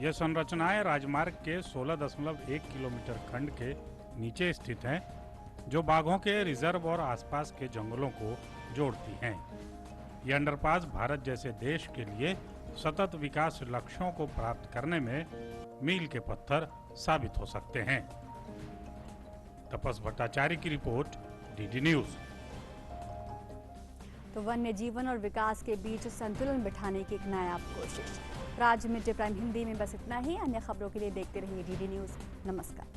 ये संरचनाएं राजमार्ग के 16.1 किलोमीटर खंड के नीचे स्थित हैं, जो बाघों के रिजर्व और आसपास के जंगलों को जोड़ती हैं। ये अंडरपास भारत जैसे देश के लिए सतत विकास लक्ष्यों को प्राप्त करने में मील के पत्थर साबित हो सकते हैं। तपस भट्टाचार्य की रिपोर्ट, डीडी न्यूज। तो वन्य जीवन और विकास के बीच संतुलन बिठाने की एक नायाब कोशिश। राज्य में प्राइम हिंदी में बस इतना ही। अन्य खबरों के लिए देखते रहिए डीडी न्यूज। नमस्कार।